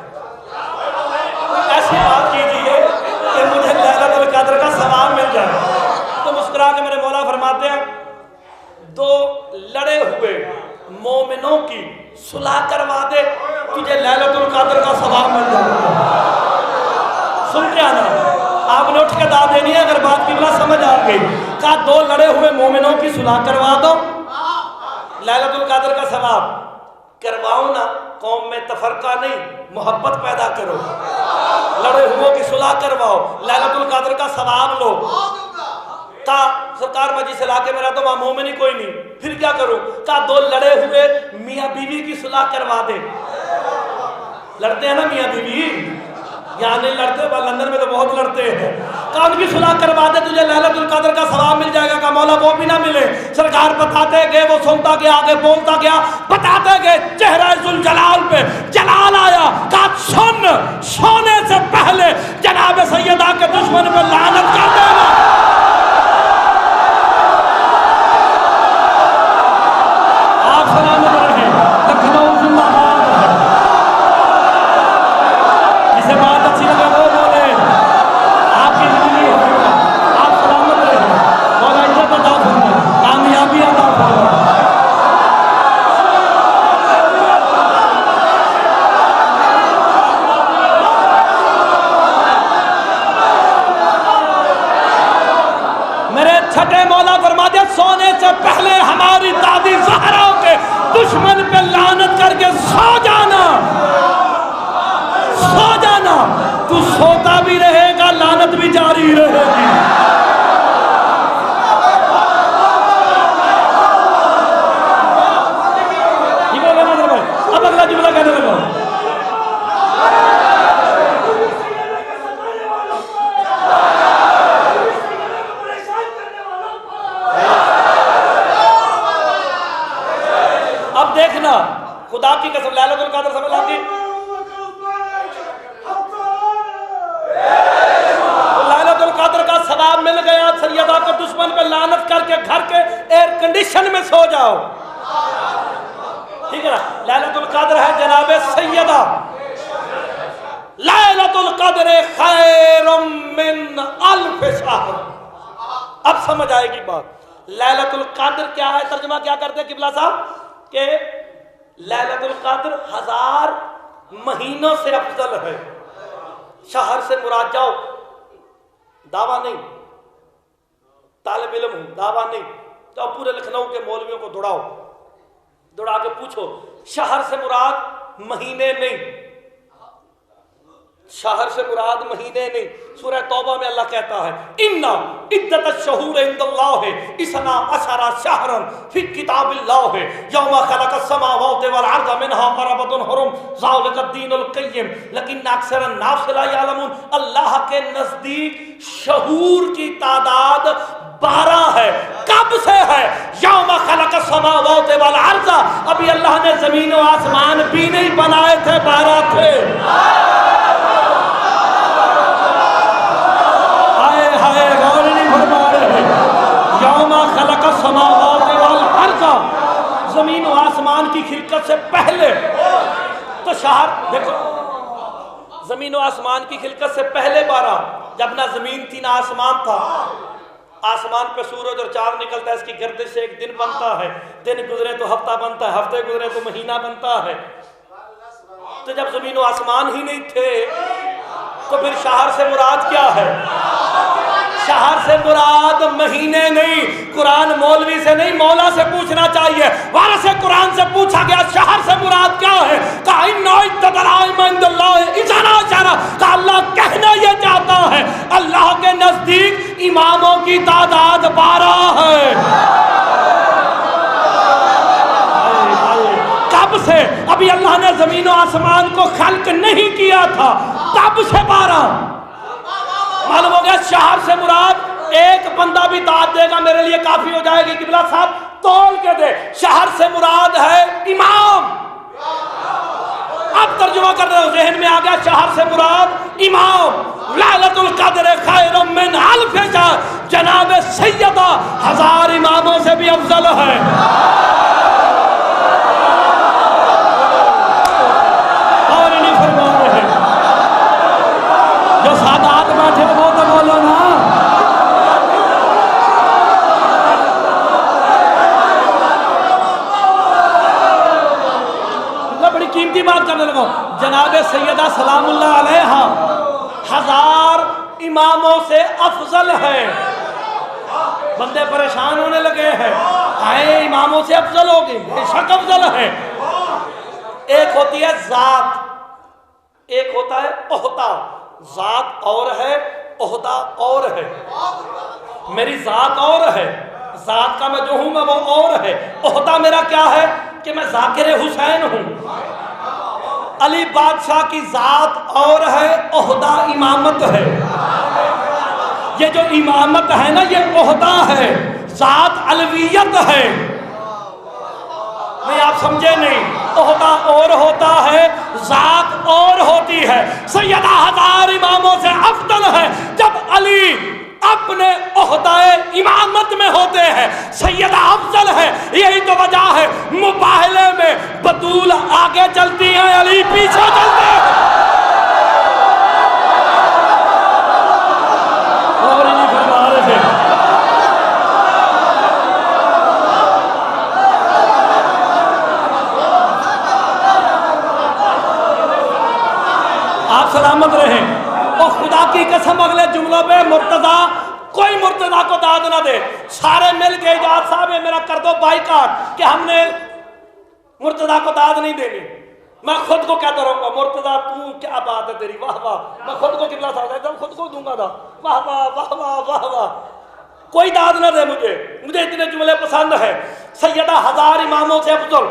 ऐसी बात कीजिए कि मुझे लैलतुल कद्र का सवाब मिल जाए। तो मुस्कुरा के मेरे मौला फरमाते हैं, दो लड़े हुए मोमिनों की सुलह करवा दे, तुझे लैलतुल कद्र का सवाब मिल जाएगा। सुन के आना, आपने उठ के दाद देनी है अगर बात की बला समझ आ गई। कहा दो लड़े हुए मोमिनों की सुलह करवा दो, लैलतुल कद्र का सवाब करवाओ ना, कौम में तफरका नहीं, मोहब्बत पैदा करो, लड़े हुओं की सुलह करवाओ, लैलतुल कद्र का सवाब लो। का सरकार मजी से लाके मेरा तो वहां मोमिन ही कोई नहीं, फिर क्या करूं? का दो लड़े हुए मियाँ बीवी की सुलह करवा दे। लड़ते हैं ना मियाँ बीवी, यहाँ नहीं लड़ते, लंदन में तो बहुत लड़ते हैं। का उनकी सुलह करवा दे, तुझे लैलतुल कद्र का सवाब मिल जाएगा। का मौला वो भी ना मिले, सरकार बताते गए, वो सुनता गया, आगे बोलता गया, बताते गए, चेहरा जुल जलाल पे जलाल आया। का सुन, सोने से पहले जनाब सैयदा के दुश्मन पे लानत कर देना। आप सलामत रहे, लखनऊ जिंदाबाद। जिसे बात अच्छी लगे वो बोले, आपकी जिंदगी होगा, आप सलामत रहे, मौला इज्जत अता फरमाए, कामयाबी अता फरमाए। मेरे छठे मौला फरमा दिया, सोने से पहले हमारी दादी ज़हरा के दुश्मन पे लानत करके सो जाना, सो जाना। तू सोता भी रहेगा, लानत भी जारी रहेगी। अब अगला जुमला कहने लगा, अब देखना खुदा की कसम, लैलतुल कद्र समझ आती, लैलतुल कद्र का सवाब मिल गया, सैयदा के दुश्मन पे लानत करके घर के एयर कंडीशन में सो जाओ, ठीक है ना। लैलतुल कद्र है जनाबे सैयदा, लैलतुल कद्र खैरुम मिन अल्फ शहर। अब समझ आएगी बात। लैलतुल कद्र क्या है, तर्जुमा क्या करते हैं किबला साहब के लैलतुल कद्र 1000 महीनों से अफजल है। शहर से मुराद जाओ, दावा नहीं, तालिब इल्म हूं, दावा नहीं, तो पूरे लखनऊ के मौलवियों को दौड़ाओ, दौड़ा के पूछो, शहर से मुराद महीने नहीं, शहर से मुराद महीने नहीं। सूरह तौबा में अल्लाह कहता है, इन्ना इद्दत शहूर इंदल्लाह इसना अशरा शहरन फी किताबिल्लाह यौमा खलक़स समावाति वल अर्ज़ मिनहा अरबतुन हुरुम ज़ालिका दीनुल क़य्यिम लेकिन अक्सरन नास ला यअलमून। अल्लाह के नजदीक शहूर की तादाद 12 है। कब से है? यौमा खलक़स समावाति वल अर्ज़, अभी अल्लाह ने जमीन और आसमान भी नहीं बनाए थे, 12 थे। जमीन और आसमान की खिलकत से पहले तो शहर देखो, जमीन और आसमान की खिलकत से पहले 12, जब ना जमीन थी ना आसमान था। आसमान पे सूरज और चांद निकलता है, इसकी गर्दिश से एक दिन बनता है, दिन गुजरे तो हफ्ता बनता है, हफ्ते गुजरे तो महीना बनता है। तो जब जमीन और आसमान ही नहीं थे तो फिर शहर से मुराद क्या है? शहर से मुराद महीने नहीं। कुरान मौलवी से नहीं, मौला से पूछना चाहिए। वारस से कुरान से पूछा गया शहर से मुराद क्या है? अल्लाह कहना यह चाहता है, अल्लाह के नजदीक इमामों की तादाद 12 है। कब से? अभी अल्लाह ने जमीन और आसमान को खल्क नहीं किया था, तब से 12। मालूम हो गया शहर से मुराद एक बंदा भी दाद देगा मेरे लिए काफी हो जाएगी। किबला साहब तोल के दे, शहर से मुराद है इमाम। अब तो तर्जुमा कर रहे हो, जहन में आ गया शहर से मुराद इमाम। लैलतुल क़द्र खैरुम मिन अल्फ शहर, जनाब सैयदा 1000 इमामों से भी अफजल है। और नहीं फरमा रहे जो सादात बैठे वो तो बोलो ना। बड़ी कीमती बात करने लगा। जनाब सैयदा सलामुल्लाह अलैहा 1000 इमामों से अफजल है। बंदे परेशान होने लगे हैं, आए इमामों से अफजल हो गए, बेशक अफजल है। एक होती है जात, एक होता है ओहदा। जात और है, ओहदा और है। मेरी जात और है, जात का मैं जो हूं मैं वो और है। ओहदा मेरा क्या है कि मैं जाकिर हुसैन हूं। अली बादशाह की जात और है, ओहदा इमामत है। ये जो इमामत है ना ये ओहदा है, जात अलवियत है। नहीं आप समझे नहीं, ओहदा और होता है, जात और होती है। सैयदा 1000 इमामों से अफजल है। जब अली अपने ओहदाए इमामत में होते हैं, सैयदा अफजल है। यही तो वजह है मुबाहले में बतूल आगे चलती हैं, अली पीछे चलते हैं। और नहीं फरमा रहे थे। आप सलामत रहें। और खुदा की कसम अगले जुमलों पे मुर्तजा, कोई मुर्तजा को दाद ना दे। सारे मिल के इजाज साहब मेरा कर दो बाइकाट कि हमने मुर्तजा को दाद नहीं देनी। मैं खुद को कहता रहूंगा मुर्तजा तू क्या बात है तेरी, वाह वाह। मैं खुद को किबला साहब खुद को दूंगा था, वाह वाह वाह वाह वाह वाह। कोई दाद ना दे मुझे, मुझे इतने जुमले पसंद है। सैयदा 1000 इमामों से अफजल।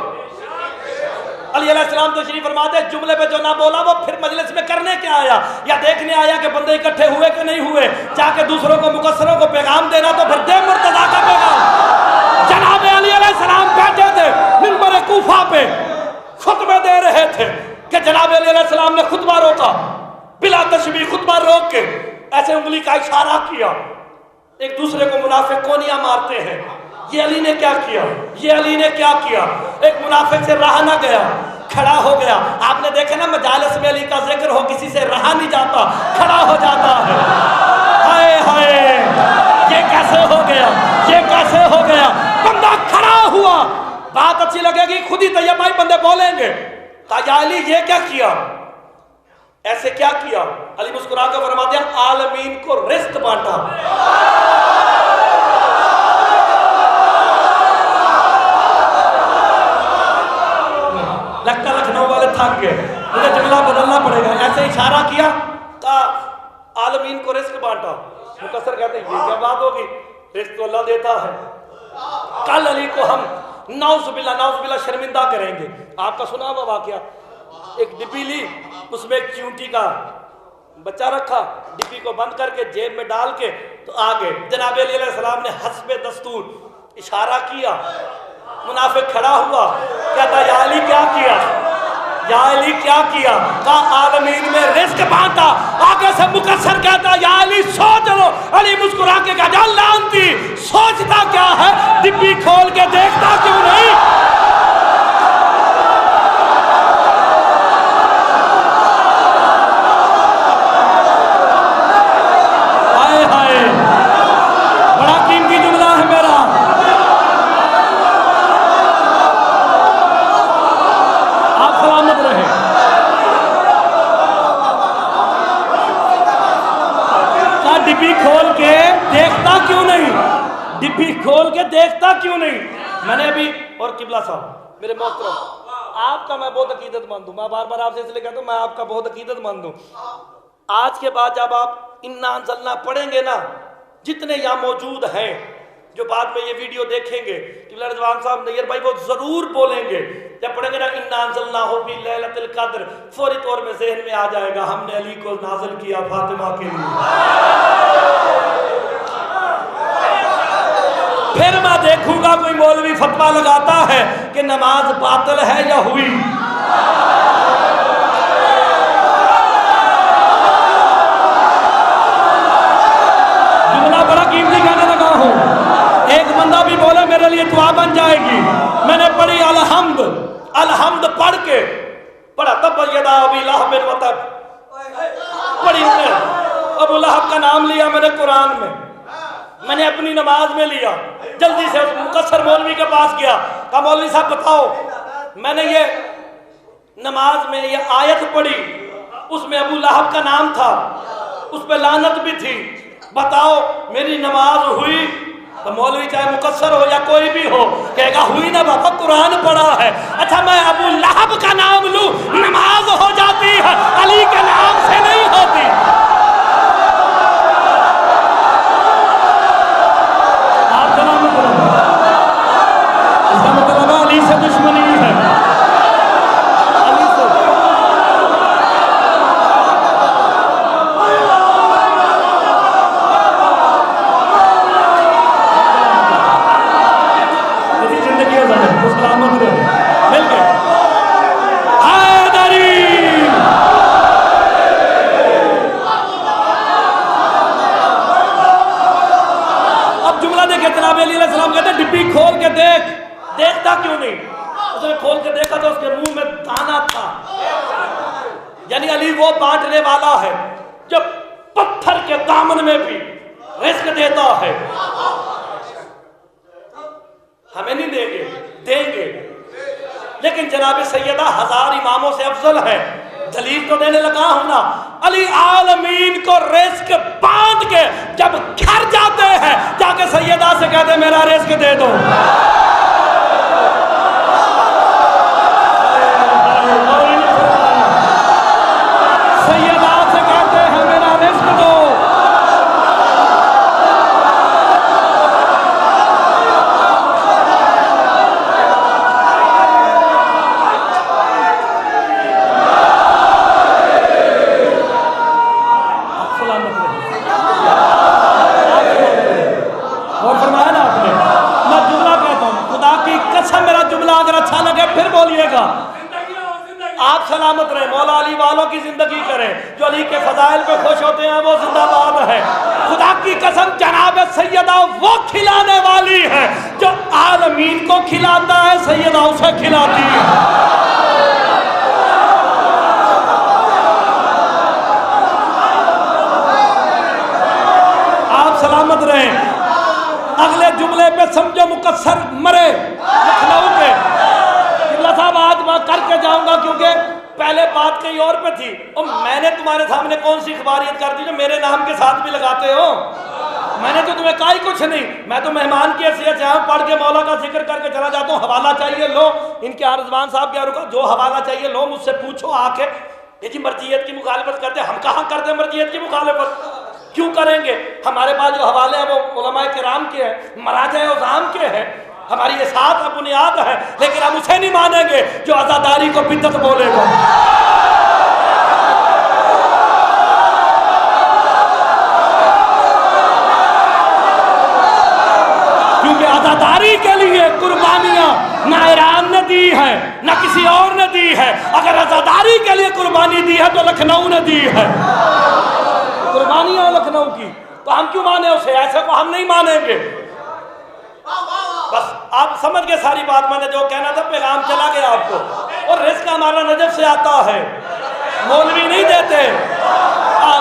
अली अलैहिस्सलाम तो तशरीफ फरमाते, जुमले पे जो ना बोला वो फिर मजलिस में करने क्या आया, या देखने आया कि बंदे इकट्ठे हुए कि नहीं हुए। जाके दूसरों को मुकस्सरों को पैगाम देना तो फिर दे मुर्तजा का पैगाम। जनाब अली अलैहिस्सलाम बैठे थे मिंबर कूफा पे, खुतबे दे रहे थे कि जनाब अली अलैहिस्सलाम ने खुतबा रोका, बिला तशबीह खुतबा रोक के ऐसे उंगली का इशारा किया। एक दूसरे को मुनाफिक कोनियां मारते हैं, ये अली ने क्या किया, ये अली ने क्या किया। एक मुनाफिक से रहा ना गया, खड़ा हो गया। आपने देखा ना मजालिस में अली का जिक्र हो, किसी से रहा नहीं जाता, खड़ा हो जाता है। हाय हाय ये कैसे हो गया, ये कैसे हो गया। बंदा खड़ा हुआ, बात अच्छी लगेगी, खुद ही तैयब भाई बंदे बोलेंगे ताया अली ये क्या किया, ऐसे क्या किया। अली मुस्कुरा कर फरमा दिया आलमीन को रिज़्क़ बांटा। लगता लखनऊ वाले थक गए, मुझे जुमला बदलना पड़ेगा। ऐसे इशारा किया का आलमीन को रिज़्क़ बांटा। मुकस्सर कहते हैं ये क्या बात होगी, रिज़्क़ तो अल्लाह देता है। कल अली को हम नाउज़ुबिल्लाह शर्मिंदा करेंगे। आपका सुना हुआ वाकया, एक डिब्बी ली, उसमें एक चींटी का बच्चा रखा, डिब्बी को बंद करके जेब में डाल के तो आ गए। जनाब अली अलैहिस्सलाम ने हस्बे दस्तूर इशारा किया, मुनाफिक खड़ा हुआ, कहता या अली क्या किया, या अली क्या किया। कहा आलमीन में रिज़्क़ बांटा। आगे से मुकस्सर कहता या अली सोच लो। अली मुस्कुरा के कहा लानती सोचता क्या है, डिब्बी खोल के देखता क्यों नहीं। हाय हाय बड़ा कीमती जुमला है मेरा। आप सलामत रहे। डिब्बी खोल के देखता क्यों नहीं, डिब्बी खोल के देखता क्यों नहीं। मैंने अभी और किबला साहब मेरे मोहतरम, आपका मैं बहुत अकीदतमंद हूँ, मैं बार बार आपसे इसलिए कहता हूँ मैं आपका बहुत अकीदतमंद हूँ। आज के बाद जब आप इन्ना अंज़लना पढ़ेंगे ना, जितने यहाँ मौजूद हैं जो बाद में ये वीडियो देखेंगे, किबला रिजवान साहब नैयर भाई वो जरूर बोलेंगे, जब पढ़ेंगे ना इन्ना अंज़लना हो फी लैलतिल क़द्र, फौरी तौर में ज़हन में आ जाएगा हमने अली को नाज़िल किया फातिमा के लिए। फिर मैं देखूंगा कोई मौलवी फतवा लगाता है कि नमाज बातिल है या हुई। शिफा बन जाएगी। मैंने पढ़ी अलहम्द, अलहम्द पढ़ के पढ़ा तब यदा अबी लहब बिन वतब पढ़ी, अबू लहब का नाम लिया मैंने कुरान में, मैंने अपनी नमाज में लिया। जल्दी से मुकस्सर मौलवी के पास गया, कहा मौलवी साहब बताओ, मैंने ये नमाज में ये आयत पढ़ी, उसमें अबू लहब का नाम था, उस पर लानत भी थी, बताओ मेरी नमाज हुई? तो मौलवी चाहे मुकस्सर हो या कोई भी हो कहेगा हुई ना बाबा, कुरान पढ़ा है। अच्छा मैं अबू लहब का नाम लूं, नमाज हो जाती है, अली के नाम से नहीं होती। आप सलामत रहो, इसका मतलब अली से दुश्मनी है, अली से। डिब्बी खोल के देख, देखता क्यों नहीं? उसने खोल के देखा तो उसके मुंह में दाना था, यानी अली वो बांटने वाला है जो पत्थर के दामन में भी रिस्क देता है। हमें नहीं देंगे, देंगे, लेकिन जनाब सैयदा हजार इमामों से अफजल है। दलील तो देने लगा हूं ना, अली आलमीन को रिस्क बांध के जब घर जाते हैं जाके सैयदा से कहते मेरा रिस्क दे दो। सैयदा से कहते हैं मेरा रिस्क दो। फिर बोलिएगा, आप सलामत रहे, मौला अली वालों की जिंदगी करें, जो अली के फजाइल पे खुश होते हैं वो जिंदाबाद है। खुदा की कसम जनाब सैयदा वो खिलाने वाली है जो आलमीन को खिलाता है, सैयदा उसे खिलाती है। आप सलामत रहे। अगले जुमले पे समझो मुकस्सर मरे लखनऊ के। साहब आज मैं करके जाऊंगा क्योंकि पहले बात कहीं और पे थी, और मैंने तुम्हारे सामने कौन सी खबरियत कर दी जो मेरे नाम के साथ भी लगाते हो? मैंने तो तुम्हें कहा ही कुछ नहीं, मैं तो मेहमान की हैसियत से पढ़ के मौला का जिक्र करके चला जाता हूँ। हवाला चाहिए लो, इनके रिजवान साहब क्या रुका, जो हवाला चाहिए लो, मुझसे पूछो आके। ये जी मर्जियत की मुखालफत करते, हम कहाँ करते मर्जियत की मुखालफत? क्यों करेंगे? हमारे पास जो हवाले हैं वो उलमाए किराम के हैं, मराजा उज़ाम के हैं, हमारी ये साथ बुनियाद है, लेकिन हम उसे नहीं मानेंगे जो आजादारी को बिद्दत बोलेगा। क्योंकि आजादारी के लिए कुर्बानियां ना ईरान ने दी है ना किसी और ने दी है। अगर आजादारी के लिए कुर्बानी दी है तो लखनऊ ने दी है, कुर्बानियां लखनऊ की, तो हम क्यों माने उसे? ऐसे को हम नहीं मानेंगे। बस आप समझ गए सारी बात, मैंने जो कहना था पैगाम चला गया आपको। और रिस्क हमारा नजफ से आता है, मौलवी नहीं देते।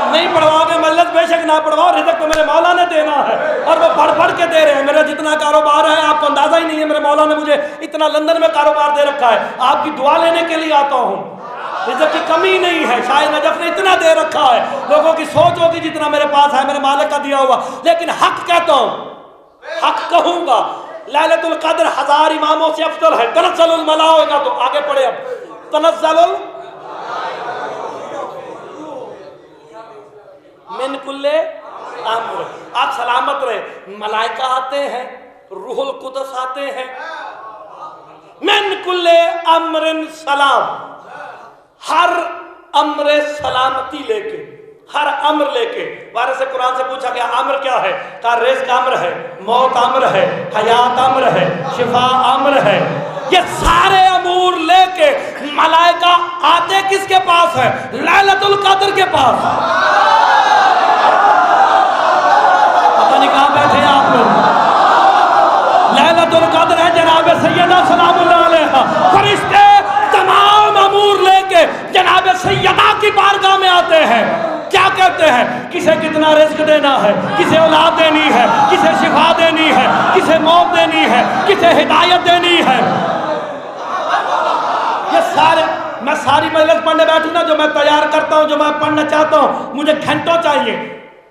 नहीं पढ़वाओगे मल्लत बेशक ना पढ़वाओ, रिज़्क तो मेरे मौला ने देना है और वो बढ़ बढ़ के दे रहे हैं। मेरा जितना कारोबार है आपको अंदाजा ही नहीं है, मेरे मौला ने मुझे इतना लंदन में कारोबार दे रखा है। आपकी दुआ लेने के लिए आता हूँ, रिज़्क की कमी नहीं है, शायद नजफ ने इतना दे रखा है। लोगों की सोच होगी जितना मेरे पास है मेरे मालिक का दिया हुआ, लेकिन हक कहता हूँ, हक कहूँगा। लैलतुल कद्र हजार इमामों से अफजल है। तनज़्ज़लुल मलाइका, तो आगे पढ़े अब, तनज़्ज़लुल मिन कुल्ले अम्र। आप सलामत रहे। मलाइका आते हैं, रूहुल कुदस आते हैं, मिन कुल्ले अम्रिन सलाम, हर अम्र सलामती लेके, हर अम्र लेके। वारिस से कुरान से पूछा गया अम्र क्या है? कहा रिज़्क अम्र है, मौत अम्र है, हयात अम्र है, शिफा अम्र है। ये सारे अमूर लेके मलाइका आते किसके पास है? लैलतुल कद्र के पास। पता नहीं कहां बैठे आप लोग। लैलतुल कद्र है फरिश्ते तमाम अमूर लेके जनाब सैयदा की बारगाह में आते हैं। क्या कहते हैं? किसे कितना रिस्क देना है, किसे औलाद देनी है, किसे शिफा देनी है, किसे मौत देनी है, किसे हिदायत देनी है। ये सारे मैं सारी मजलिस पढ़ने बैठू ना, जो मैं तैयार करता हूँ, जो मैं पढ़ना चाहता हूँ, मुझे घंटों चाहिए।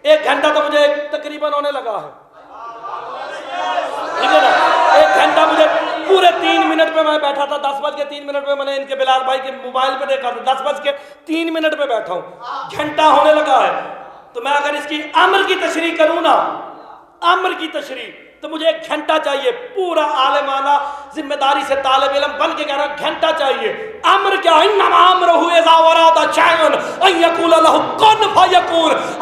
1 घंटा तो मुझे तकरीबन होने लगा है, ठीक है ना। 1 घंटा मुझे पूरे 3 मिनट पे मैं बैठा था। 10:03 पे मैंने इनके बिलाल भाई के मोबाइल पे देखा था, 10:03 पे बैठा हूँ, घंटा होने लगा है। तो मैं अगर इसकी अम्र की तशरीह करूँ ना, अम्र की तशरीह, तो मुझे 1 घंटा चाहिए। पूरा आलिमाना जिम्मेदारी से तालिब इल्म बन के कह रहा हूं, घंटा चाहिए। अम्र क्या है?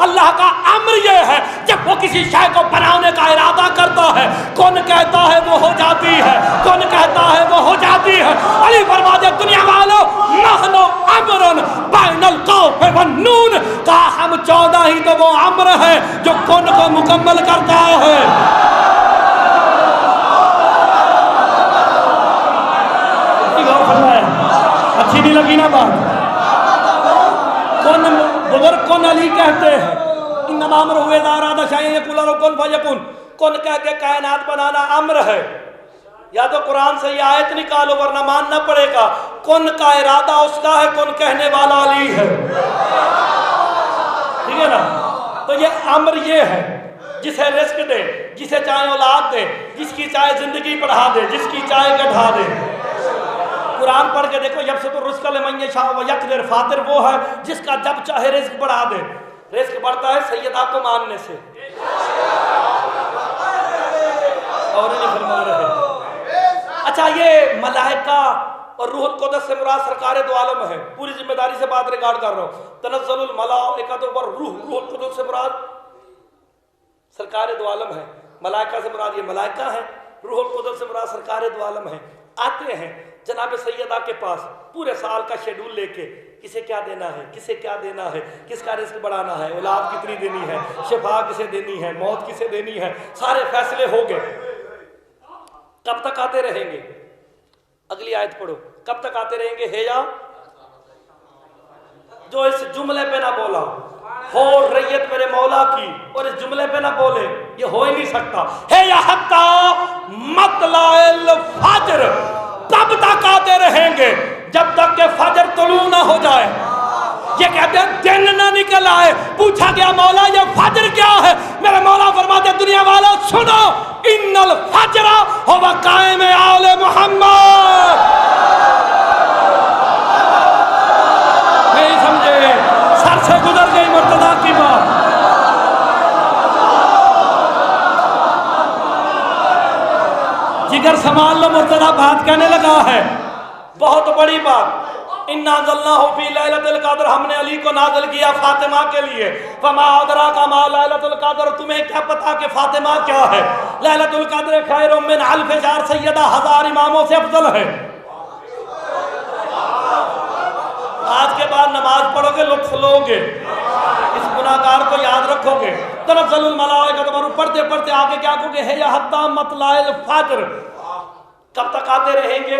अल्लाह का अम्र यह है, जब वो किसी शय को बनाने का इरादा करता है, कौन कहता है वो हो जाती है, कौन कहता है वो हो जाती है। अली फरमा दे दुनिया वालों, नहनो अमरन बैनल कौफ वन नून, का हम 14 ही तो वो अम्र है जो कौन को मुकम्मल करता है। अच्छी नहीं लगी ना बात? कौन बुजुर्ग कौन अली कहते हैं, इन्नमा अम्र हुए दारादा शायद यकुल कौन फयकुन, कौन कह के कायनात बनाना अम्र है। या तो कुरान से ये आयत निकालो वरना मानना पड़ेगा। कौन का इरादा उसका है, कौन कहने वाला अली है, ठीक है ना। तो ये अम्र ये है, जिसे रिस्क दे, जिसे चाहे औलाद दे, जिसकी चाहे जिंदगी बढ़ा दे, जिसकी चाहे गढ़ा दे। कुरान पढ़ के देखो, जब से तो रुस्कल मंगे शाह व यकदिर फातिर वो है जिसका जब चाहे रिस्क बढ़ा दे। रिस्क बढ़ता है सैयदा को मानने से, और नहीं फरमा रहे। अच्छा, ये मलाइका और रूहुल कुद्स से मुराद सरकार दो आलम है। पूरी जिम्मेदारी से बात रिकॉर्ड कर रहा हूँ। तनज़्ज़ुलुल मलाइका तो रूहुल कुद्स से मुराद सरकार दो आलम है। मलाइका से मुराद ये मलाइका है, रूहुल कुद्स से मुराद सरकार दो आलम है। आते हैं जनाब सैयदा के पास पूरे साल का शेड्यूल लेके, किसे क्या देना है, किसे क्या देना है, किसका रिस्क बढ़ाना है, औलाद कितनी देनी है, शिफा किसे देनी है, मौत किसे देनी है, सारे फैसले हो गए। कब तक आते रहेंगे? अगली आयत पढ़ो, कब तक आते रहेंगे? है या जो इस जुमले पे ना बोला हो रैयत मेरे मौला की, और इस जुमले पे ना बोले, ये हो ही नहीं सकता। है या हत्ता मतलाइल फज्र, तब तक आते रहेंगे जब तक के फजर तुलू ना हो जाए। ये कहते हैं दिन ना निकल आए। पूछा गया मौला ये फजर क्या है? मेरे मौला फरमाते दुनिया वालों सुनो, इन्नल फजरा हुवा कायम आले मोहम्मद। नहीं समझे? सर से गुजर गई मुर्तजा की बात। जिगर संभाल लो, मुर्तजा बात कहने लगा है, बहुत बड़ी बात। इन्ना ज़ल्नाहु फी लैलतिल क़द्र, हमने अली को नाज़िल किया फातिमा के लिए। फमा अदराका मा लैलतुल क़द्र, तुम्हें क्या पता कि फातिमा क्या है? लैलतुल क़द्र खैरुम मिन अल्फ़ि शहर, सैयदा 1000 इमामों से अफजल है। आज के बाद नमाज पढ़ोगे, लुत्फ़ लोगे, इस गुनाहगार को याद रखोगे। तनज़्ज़ुलुल मलाइका, पढ़ते पढ़ते आगे क्या कहोगे? है या हत्ता मतलाइल फज्र, कब तक आते रहेंगे?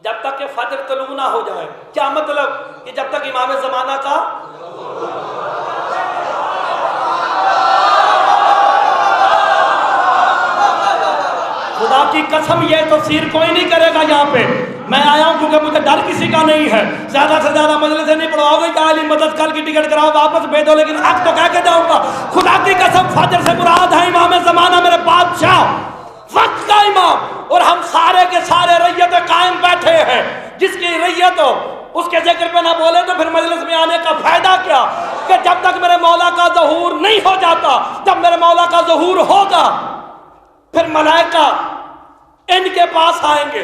जब तक के फज्र तलू ना हो जाए। क्या मतलब? कि जब तक इमाम ज़माना का खुदा की कसम, ये तफसीर कोई नहीं करेगा यहाँ पे। मैं आया हूँ क्योंकि मुझे डर किसी का नहीं है। ज्यादा से ज्यादा मजलिस से नहीं पढ़वाओगे, क्या मदद कल की टिकट कराओ वापस भेजो, लेकिन हक तो कह के जाऊंगा। खुदा की कसम फजर से मुराद है इमाम ज़माना, मेरे बादशाह, वक्त का इमाम। और हम सारे के सारे रैयत कायम बैठे हैं। जिसकी रैयत हो उसके जिक्र पे ना बोले तो फिर मजलिस में आने का फायदा क्या? कि जब तक मेरे मौला का ज़हूर नहीं हो जाता, जब मेरे मौला का ज़हूर होगा फिर मलाइका इनके पास आएंगे।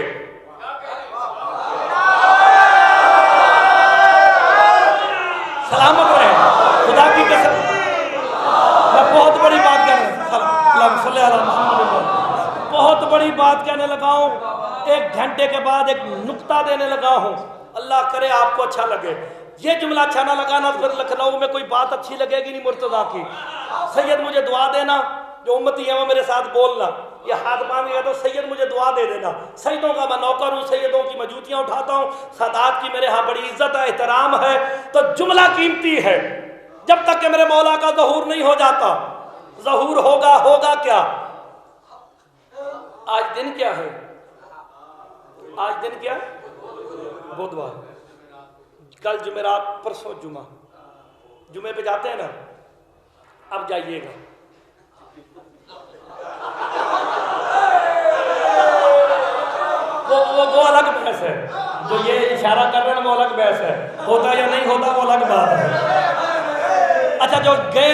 सलामत रहे, खुदा की कसम। मैं बहुत बड़ी बात कह रहा हूँ, बहुत बड़ी बात कहने लगा हूँ। 1 घंटे के बाद एक नुक्ता देने लगा हूँ। अल्लाह करे आपको अच्छा लगे। ये जुमला अच्छा ना लगा ना, फिर लखनऊ में कोई बात अच्छी लगेगी नहीं मुर्तज़ा की। सैयद मुझे दुआ देना, जो उम्मती है वो मेरे साथ बोलना, ये हाथ बांध गया तो सैयद मुझे दुआ दे देना। सैयदों का मैं नौकर हूँ, सैयदों की मजूतियाँ उठाता हूँ, सादात की मेरे यहाँ बड़ी इज्जत है, एहतराम है। तो जुमला कीमती है, जब तक कि मेरे मौला का ज़हूर नहीं हो जाता। ज़हूर होगा क्या? आज दिन क्या है? आज दिन क्या? बुधवार। कल जुमेरात, परसों जुमा। जुमे पे जाते हैं ना, अब जाइएगा। वो अलग बहस है, जो ये इशारा कर रहे हैं वो अलग बहस है, होता या नहीं होता वो अलग बात है। अच्छा, जो गए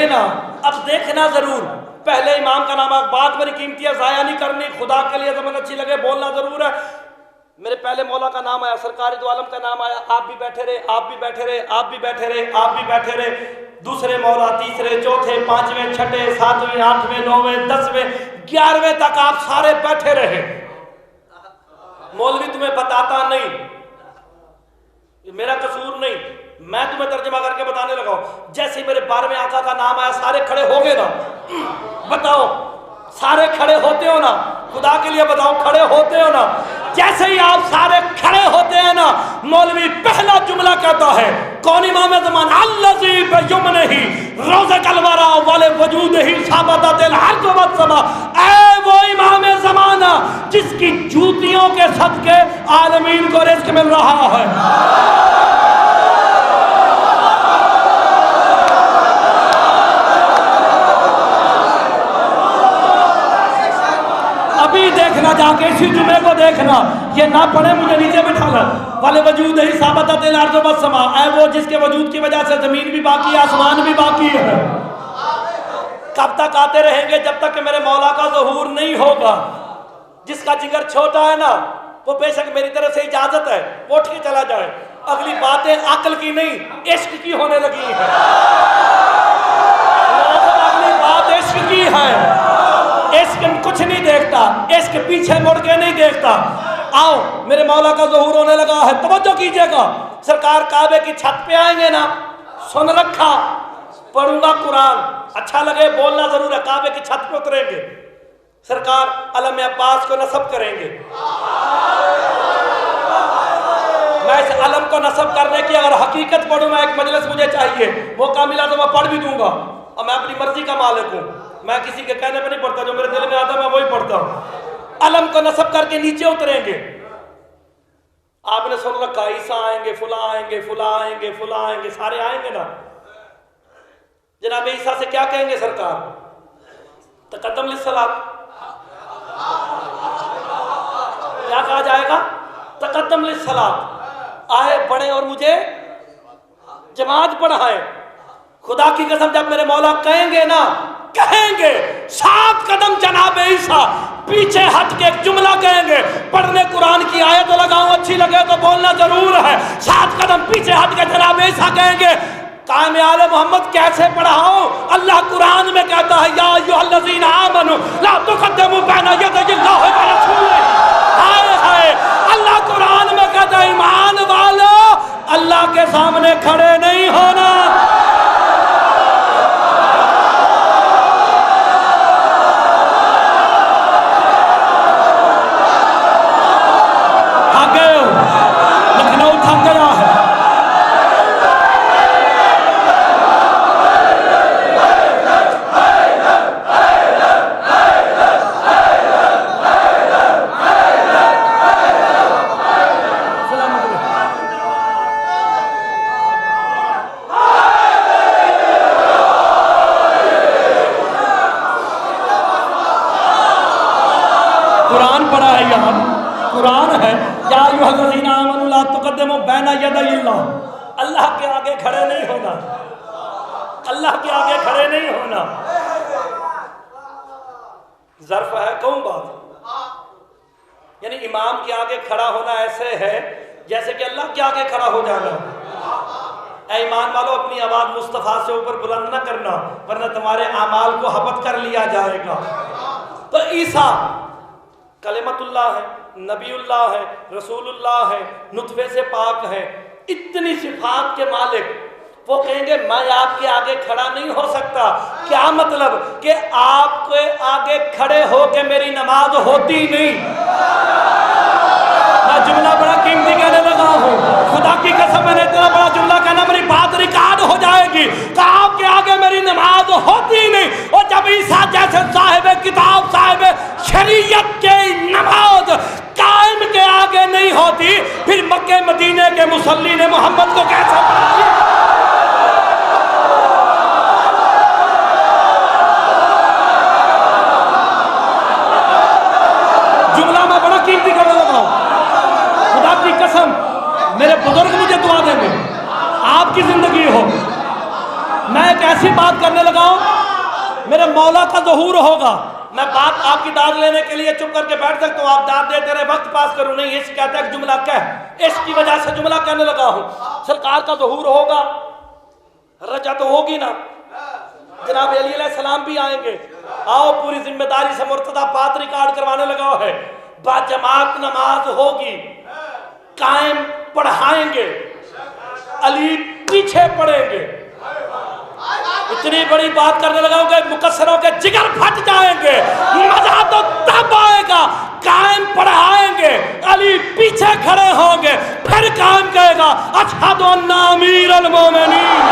ना, अब देखना जरूर। पहले इमाम का नाम, बात मेरी कीमती है, जाया नहीं करनी, खुदा के लिए जब अच्छी लगे बोलना जरूर है। मेरे पहले मौला का नाम आया, सरकार दो आलम का नाम आया, आप भी बैठे रहे, आप भी बैठे रहे, आप भी बैठे रहे, आप भी बैठे रहे। दूसरे मौला, तीसरे, चौथे, पांचवें, छठे, सातवें, आठवें, नौवें, 10वें, 11वें तक आप सारे बैठे रहे। मौलवी तुम्हें बताता नहीं, मेरा कसूर नहीं, मैं तुम्हें तर्जमा करके बताने लगा हूं। जैसे मेरे 12वें आका का नाम आया, सारे खड़े हो गए ना? बताओ, सारे खड़े होते हो ना? खुदा के लिए बताओ, खड़े होते हो ना? जैसे ही आप सारे खड़े होते हैं ना, मौलवी पहला जुमला कहता है, कौन इमाम ज़माना? अल्लज़ी बियमनिही रोज़ कलवरा वाले वजूद ही साबतल अर्ज़ व समा। ऐ वो इमाम ज़माना जिसकी जूतियों के सदके आलमीन को रिज़्क़ मिल रहा है। अभी देखना, जाके इसी जुमे को देखना, ये ना पढ़े मुझे नीचे बिठाना। वाले वजूद ही साबतल अर्ज़ व समा। ऐ वो जिसके वजूद की वजह से जमीन भी बाकी है, आसमान भी बाकी है। कब तक आते रहेंगे? जब तक कि मेरे मौला का ज़हूर नहीं होगा। जिसका जिगर छोटा है ना, वो बेशक मेरी तरफ से इजाजत है, वो उठ के चला जाए। अगली बातें अक्ल की नहीं, इश्क की होने लगी है। अगली बात इश्क की है। इश्क कुछ नहीं देखता, इश्क पीछे मुड़ के नहीं देखता। आओ, मेरे मौला का ज़हूर होने लगा है, तवज्जो कीजिएगा। सरकार काबे की छत पे आएंगे ना, सुन रखा, पढ़ूंगा कुरान, अच्छा लगे बोलना जरूर है। काबे की छत पे उतरेंगे, सरकार अलम अब्बास को नस्ब करेंगे। मैं इस अलम को नस्ब करने की अगर हकीकत पढ़ूं, मैं एक मजलिस मुझे चाहिए, मौका मिला तो मैं पढ़ भी दूंगा। और मैं अपनी मर्जी का मालिक हूं, मैं किसी के कहने पर नहीं पढ़ता, जो मेरे दिल में आता मैं वही पढ़ता हूं। अलम को नस्ब करके नीचे उतरेंगे। आपने सुन रखा, ईसा आएंगे, फुला आएंगे, फुला आएंगे, फुला आएंगे, सारे आएंगे ना। जनाब ईसा से क्या कहेंगे सरकार? तकद्दम लिस्सलात। क्या कहा जाएगा? तकद्दम लिस्सलात। आए पढ़े और मुझे जमात पढ़ाए। खुदा की कसम, जब मेरे मौला कहेंगे ना, कहेंगे 7 कदम जनाब ईसा पीछे हट के एक जुमला कहेंगे, पढ़ने कुरान की आयत लगाऊं, अच्छी लगे तो बोलना जरूर है। 7 कदम पीछे हट के जनाब ईसा कहेंगे, कायम आले मोहम्मद कैसे पढ़ाओ? अल्लाह कुरान में कहता है, या अय्युहल्लज़ीना आमनू ला तुक़द्दिमू बैना यदयिल्लाहि व रसूलिही। हाय हाय, अल्लाह कुरान में कहता है, ईमान वालो अल्लाह के सामने खड़े नहीं होना। लखनऊ थक गया है। कुरान पढ़ा है, यहाँ कुरान है, या अय्युहल्लज़ीना आमनू ला तुक़द्दिमू बैना यदयिल्लाह। अल्लाह के आगे खड़े नहीं होना, अल्लाह के आगे खड़े नहीं होना। ज़र्फ है, कौन बात, यानी इमाम के आगे खड़ा होना ऐसे है जैसे कि अल्लाह के आगे खड़ा हो जाना। ऐ ईमान वालों, अपनी आवाज मुस्तफ़ा से ऊपर बुलंद न करना, वरना तुम्हारे आमाल को हबत कर लिया जाएगा। तो ईसा कलिमतुल्लाह है, नबीउल्लाह है, रसूलुल्लाह है, नुतफे से पाक है, इतनी सिफात के मालिक, वो कहेंगे मैं आपके आगे खड़ा नहीं हो सकता। क्या मतलब कि आपके आगे खड़े होके मेरी नमाज होती नहीं। मैं जुमला बड़ा कीमती कहने लगा हूँ, खुदा की कसम मैंने इतना बड़ा जुमला कहना मेरी बात रिकॉर्ड हो जाएगी। तो आपके आगे मेरी नमाज होती नहीं। और जब ईसा जैसे साहिब किताब साहिब शरीयत के नमाज कायम के आगे नहीं होती, फिर मक्के मदीने के मुसल्ली ने मोहम्मद को कैसे पढ़ाया? जुमला मैं बड़ा कीमती करने लगा हूं, खुदा की कसम मेरे बुजुर्ग मुझे दुआ देंगे आपकी जिंदगी हो। मैं एक ऐसी बात करने लगा हूं, मेरे मौला का ज़हूर होगा। मैं बात आपकी दाद लेने के लिए चुप करके बैठ सकता हूँ, आप दाद देते रहे वक्त पास करूँ नहीं। इश्क कहता है जुमला कह, इसकी वजह से जुमला कहने लगा हूँ। सरकार का ज़हूर होगा, रजा तो होगी ना, जनाब अली अलैहिस्सलाम भी आएंगे। आओ पूरी जिम्मेदारी से मुर्तदा बात रिकॉर्ड करवाने लगा है। बाजमात नमाज होगी, कायम पढ़ाएंगे, अली पीछे पड़ेंगे। इतनी बड़ी बात करने लगा हूं कि मुकस्सरों के जिगर फट जाएंगे। मजा तो तब आएगा, कायम पढ़ाएंगे, अली पीछे खड़े होंगे, फिर कायम कहेगा अशहदु अन्ना अमीरुल मोमिनीन।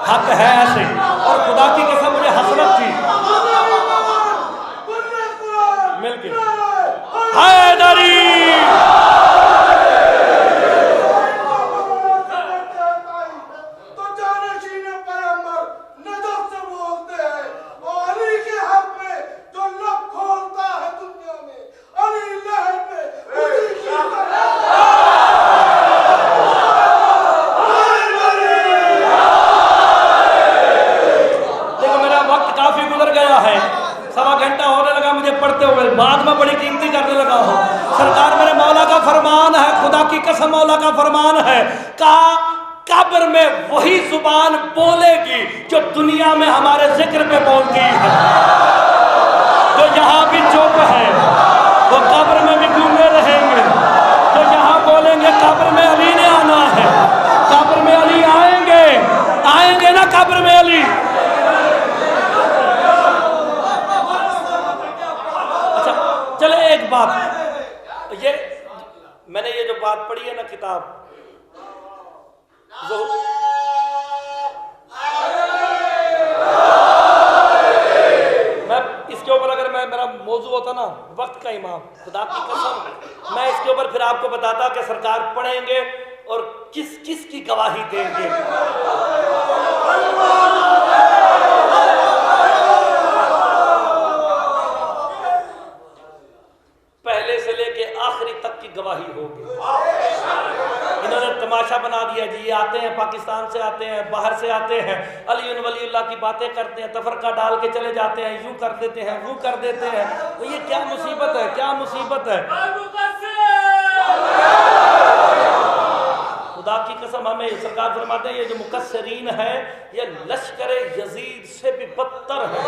हक है ऐसे, और खुदा की कसम मुझे हसरत थी मिलके हैदरी। बाद में बड़ी कीमती करने लगा हूं। सरकार मेरे मौला का फरमान है, खुदा की कसम मौला का फरमान है, कहा कब्र में वही जुबान बोलेगी जो दुनिया में हमारे जिक्र पे बोलती है। जो यहाँ भी चुप है वो कब्र में भी गूंगे रहेंगे। जो यहाँ बोलेंगे कब्र में अली ने आना है, कब्र में अली आएंगे, आएंगे ना कब्र में अली। चले एक बात, ये मैंने ये जो बात पढ़ी है ना किताब, मैं इसके ऊपर अगर मेरा मौजू होता ना वक्त का इमाम, खुदा की कसम मैं इसके ऊपर फिर आपको बताता कि सरकार पढ़ेंगे और किस किस की गवाही देंगे। पहले से लेके आखिरी तक की गवाही होगी। इन्होंने तमाशा बना दिया जी, ये आते हैं पाकिस्तान से आते हैं, बाहर से आते हैं, अली वलीउल्लाह की बातें करते हैं, तफरका डाल के चले जाते हैं, यूं कर देते हैं, वो कर देते हैं। तो ये क्या मुसीबत है, क्या मुसीबत है। खुदा की कसम हमें सरकार फरमाते हैं ये जो मुकस्सरीन है ये लश्कर यजीद से भी बदतर है।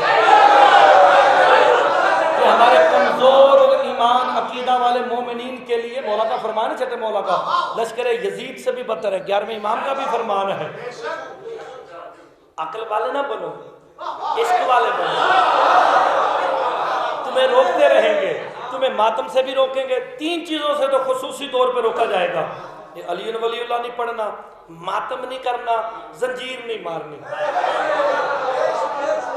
ये हमारे कमजोर और ईमान अकीदा वाले मोमिनीन के लिए मौला का फरमान है, मौला का, लश्कर यजीद से भी बदतर है। 11वें इमाम का भी फरमान है, अकल वाले ना बनो, इश्क वाले बनो। तुम्हें रोकते रहेंगे, तुम्हें मातम से भी रोकेंगे। 3 चीजों से तो खुसूसी तौर पे रोका जाएगा, ये अली वलीउल्लाह नहीं पढ़ना, मातम नहीं करना, जंजीर नहीं मारनी।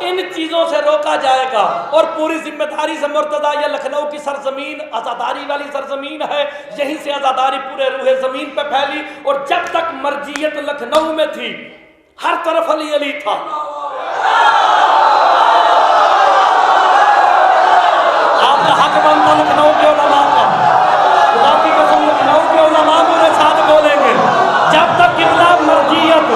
इन चीजों से रोका जाएगा। और पूरी जिम्मेदारी से मुर्तदा, ये लखनऊ की सरजमीन आजादारी वाली सरजमीन है, यहीं से आजादारी पूरे रूहे जमीन पे फैली। और जब तक मर्जियत लखनऊ में थी, हर तरफ अली अली था। आपका हक बनता लखनऊ के उलमा का, खुदा की कसम लखनऊ के उलमा मेरे साथ बोलेंगे, जब तक किबला मर्जियत।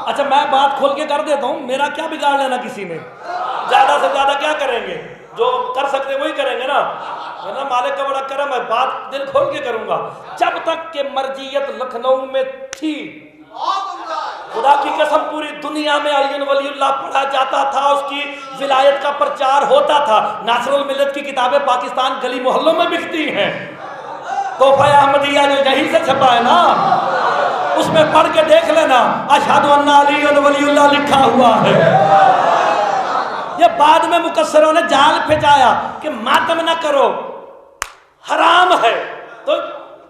अच्छा मैं बात खोल के कर देता हूँ, मेरा क्या बिगाड़ लेना किसी ने, ज्यादा से ज्यादा क्या करेंगे, जो कर सकते वही करेंगे ना, है ना। मालिक का बड़ा करम है, बात दिल खोल के करूंगा। जब तक के मर्जियत लखनऊ में थी, खुदा की कसम पूरी दुनिया में अली वलीउल्लाह पढ़ा जाता था, उसकी विलायत का प्रचार होता था। नासरुल मिल्लत की किताबें पाकिस्तान गली मोहल्लों में बिकती हैं, तोहफा अहमदिया जो यहीं से छपा है ना, उसमें पढ़ के देख लेना, अशहदु अन्ना अली वलीउल्लाह लिखा हुआ है। ये बाद में मुकस्सरों ने जाल फेंचाया कि मातम न करो, हराम है। तो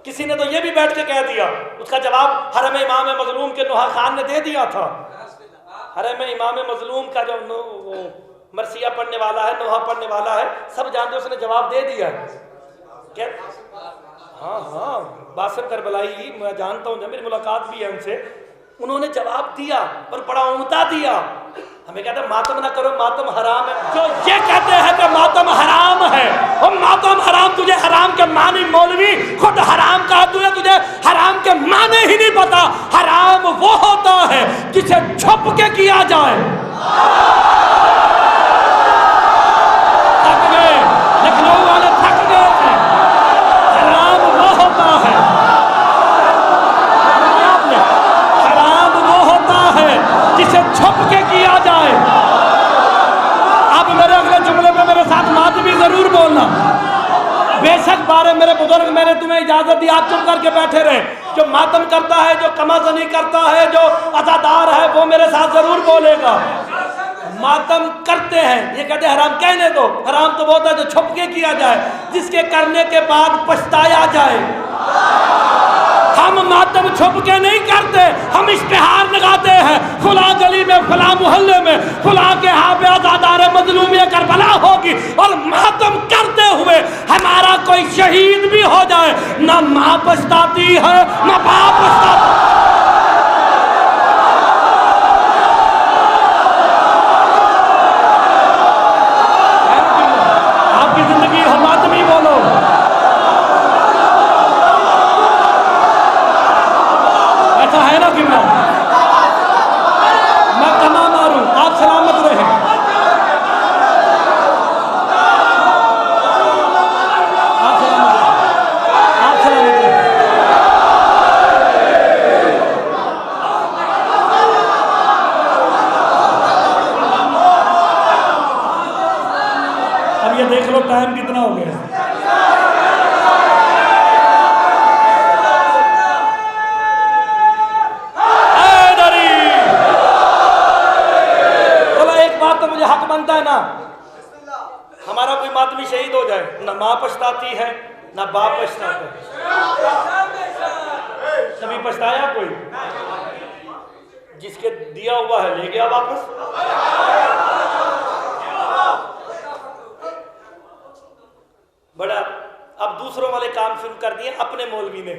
किसी ने तो ये भी बैठ के कह दिया, उसका जवाब हरम इमाम मजलूम के नुहा खान ने दे दिया था। हरम इमाम मजलूम का जो मरसिया पढ़ने वाला है, नुहा पढ़ने वाला है, सब जानते, उसने जवाब दे दिया। क्या? हाँ हाँ, बासिम करबलाई मैं जानता हूँ, जब मेरी मुलाकात भी है उनसे, उन्होंने जवाब दिया और बड़ा उम्दा दिया। हमें कहते हैं मातम ना करो, मातम हराम है। जो ये कहते हैं कि मातम हराम है, और मातम हराम, तुझे हराम के मानी मौलवी खुद हराम कहा, तुझे हराम के माने ही नहीं पता। हराम वो होता है जिसे छुप के किया जाए। थक गए लखनऊ वाले, थक गए। हराम वो होता है, हराम वो होता है जिसे छुप के किया जाए। अब मेरे अगले जुमले पे मेरे साथ मातमी जरूर बोलना। बेशक बारे मेरे बुजुर्ग, मैंने तुम्हें इजाजत दी, आप चुप करके बैठे रहे। जो मातम करता है, जो कमाजनी करता है, जो अजादार है, वो मेरे साथ जरूर बोलेगा। मातम करते हैं, ये कहते हैं हराम, कहने दो। हराम तो वो होता है जो छुप के किया जाए, जिसके करने के बाद पछताया जाए। हम मातम छुप के नहीं करते, हम इश्तिहार लगाते हैं, फुला गली में, फुला मोहल्ले में, फुला के यहाँ पे आजादार मजलूम करबला होगी, और मातम करते हुए हमारा कोई शहीद भी हो जाए, ना माँ पछताती है ना बाप पछताता। आपकी जिंदगी हो मातमी बोलो। ऐसा है ना कि मैं कमा मारूं, आप सलामत रहें। आप सलामत रहें। अब ये देख लो टाइम कितना हो गया। हक बनता है ना, हमारा कोई मातमी शहीद हो जाए, ना माँ पछताती है ना बाप पछताता है। कभी पछताया कोई? जिसके दिया हुआ है ले गया वापस। बड़ा अब दूसरों वाले काम शुरू कर दिए अपने मौलवी ने।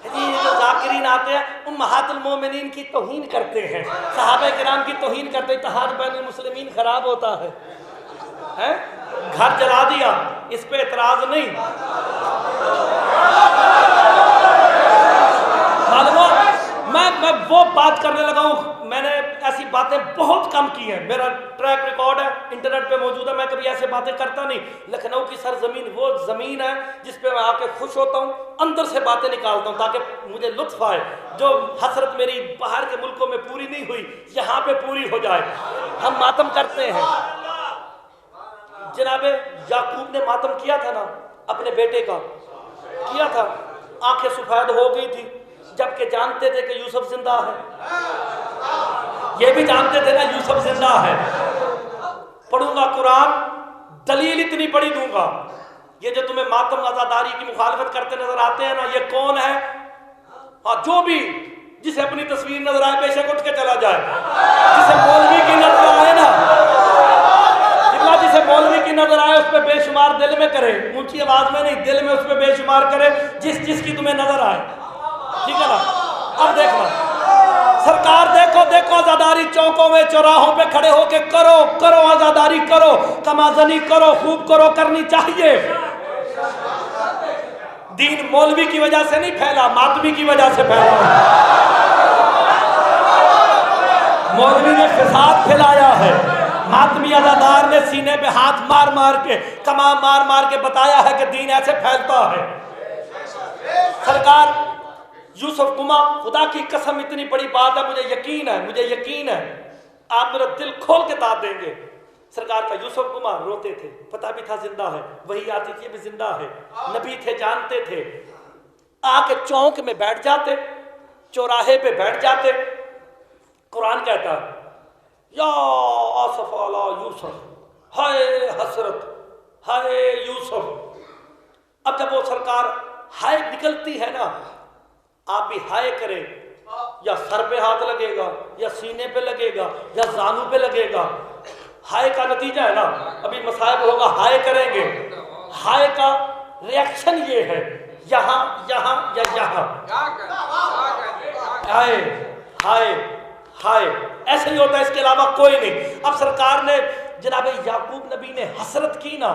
ये जो जाकिरीन आते हैं, उम्महातुल मोमिनीन की तौहीन करते हैं, सहाबा किराम की तौहीन करते हैं, इत्तेहाद बैनुल मुस्लिमीन खराब होता है। घर जला दिया, इस पे एतराज नहीं। मैं वो बात करने लगा हूँ, मैंने ऐसी बातें बहुत कम की हैं, मेरा ट्रैक रिकॉर्ड है, इंटरनेट पे मौजूद है। मैं कभी ऐसे बातें करता नहीं। लखनऊ की सरजमीन वो जमीन है जिस पे मैं आके खुश होता हूँ, अंदर से बातें निकालता हूँ ताकि मुझे लुत्फ आए। जो हसरत मेरी बाहर के मुल्कों में पूरी नहीं हुई, यहाँ पे पूरी हो जाए। हम मातम करते हैं, जनाबे याकूब ने मातम किया था ना अपने बेटे का, किया था, आंखें सफेद हो गई थी, जबकि जानते थे कि यूसुफ जिंदा है। ये भी जानते थे ना यूसुफ जिंदा है। पढ़ूंगा कुरान, दलील इतनी बड़ी दूंगा। ये जो तुम्हें मातम आजादारी की मुखालफत करते नजर आते हैं ना, ये कौन है? हाँ, जो भी जिसे अपनी तस्वीर नजर आए बेशक उठ के चला जाए। जिसे मौलवी की नजर आए ना, जिसे मौलवी की नजर आए उस पर बेशुमार दिल में करे, ऊंची आवाज में नहीं, दिल में उस पर बेशुमार करे जिसकी तुम्हें नजर आए। ठीक है ना? अब देखना सरकार, देखो देखो आजादारी चौकों में चौराहों पे खड़े होके करो करो आजादारी करो, कमाजनी करो, खूब करो, करनी चाहिए। दीन मौलवी की वजह से नहीं फैला, मातमी की वजह से फैला। मौलवी ने फसाद फैलाया है, मातमी अदादार ने सीने पे हाथ मार मार के, कमा मार मार के बताया है कि दीन ऐसे फैलता है। सरकार यूसुफ गुमा, खुदा की कसम इतनी बड़ी बात है, मुझे यकीन है आप मेरा दिल खोल के दाद देंगे। सरकार का यूसुफ गुमा रोते थे, पता भी था जिंदा है, वही आती थी भी जिंदा है, नबी थे जानते थे। आके चौक में बैठ जाते, चौराहे पे बैठ जाते। कुरान कहता या आसफ अला यूसुफ, हाय हसरत, हाय यूसुफ। अब जब वो सरकार हाय निकलती है ना, आप भी हाय करें, या सर पे हाथ लगेगा, या सीने पे लगेगा, या जानू पे लगेगा। हाय का नतीजा है ना, अभी मसाइब होगा, हाय करेंगे। हाय का रिएक्शन ये है, यहाँ यहाँ या यहाँ, हाय हाय हाय, ऐसे ही होता है, इसके अलावा कोई नहीं। अब सरकार ने जनाब याकूब नबी ने हसरत की ना,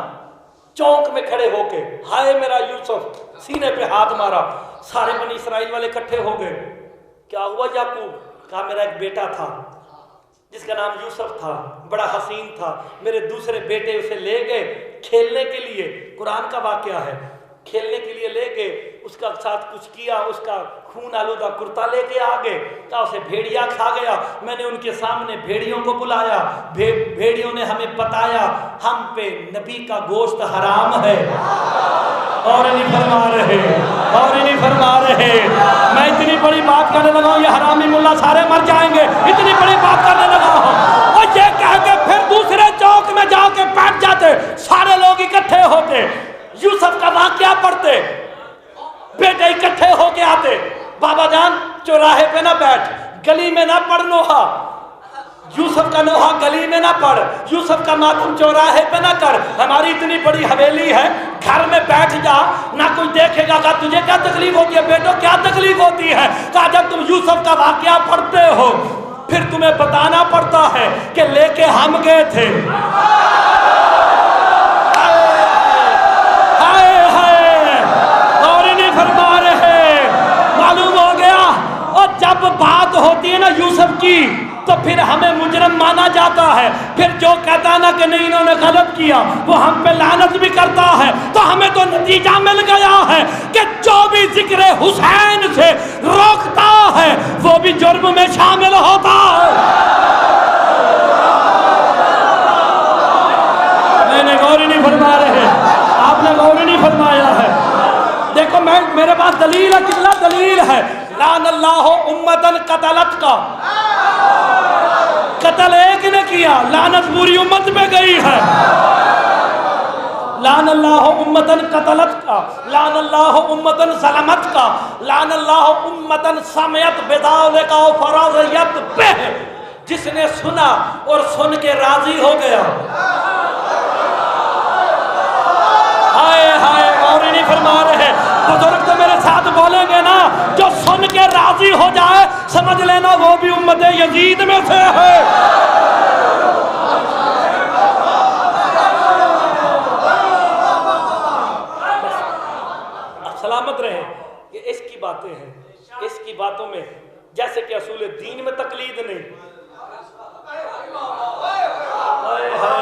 चौक में खड़े होके हाय मेरा यूसुफ, सीने पे हाथ मारा। सारे बनी इसराइल वाले इकट्ठे हो गए। क्या हुआ याकूब? कहा मेरा एक बेटा था जिसका नाम यूसुफ था, बड़ा हसीन था, मेरे दूसरे बेटे उसे ले गए खेलने के लिए। कुरान का वाकया है, खेलने के लिए ले गए, उसका साथ कुछ किया, उसका खून आलूदा कुर्ता लेके आ गए, तो उसे भेड़िया खा गया। मैंने उनके सामने भेड़ियों को बुलाया, भेड़ियों ने हमें बताया हम पे नबी का गोश्त हराम है। और नहीं फरमा रहे, और नहीं फरमा रहे। मैं इतनी बड़ी बात करने लगा हूँ, ये हरामी मुल्ला सारे मर जाएंगे, इतनी बड़ी बात करने लगा हूँ। और ये कह के फिर दूसरे चौक में जाके बैठ जाते, सारे लोग इकट्ठे होते, यूसुफ का वाकया पढ़ते, बेटे इकट्ठे होके आते। बाबा जान चौराहे पे ना बैठ, गली में ना पढ़ नोहा, यूसुफ का नोहा गली में ना पढ़, यूसुफ का मातम चौराहे पे ना कर। हमारी इतनी बड़ी हवेली है, घर में बैठ जा, ना कोई देखेगा। का तुझे क्या तकलीफ होती है बेटो, क्या तकलीफ होती है? कहा जब तुम यूसुफ का वाकया पढ़ते हो फिर तुम्हें बताना पड़ता है कि लेके हम गए थे। मालूम हो गया। और जब बात होती है ना यूसुफ की, तो फिर हमें मुजरम माना जाता है। फिर जो कहता ना कि नहीं इन्होंने गलत किया, वो हम पे लानत भी करता है। तो हमें तो नतीजा मिल गया है कि जो भी जिक्र हुसैन से रोकता है वो भी जुर्म में शामिल होता है। मैंने गौर ही नहीं फरमा रहे, आपने गौर ही नहीं फरमाया है। देखो मेरे पास दलील है, कितना दलील है। लान अल्लाह उम्मतन कतलत का, कत्ल एक ने किया, लानत पूरी उम्मत पे गई है। लान अल्लाह उम्मतन कतलत का, लान अल्लाह उम्मतन सलमत का, लान अल्लाह उम्मतन समयत बेदावले का फराज़यत पे, जिसने सुना और सुन के राजी हो गया। हाय हाय, और नहीं फरमा रहे। बुजुर्ग तो मेरे साथ बोलेंगे ना, जो सुन के राजी हो जाए समझ लेना वो भी उम्मत यजीद में से है। सलामत रहे। ये इसकी बातें हैं, इसकी बातों में जैसे कि असूल दीन में तकलीद नहीं।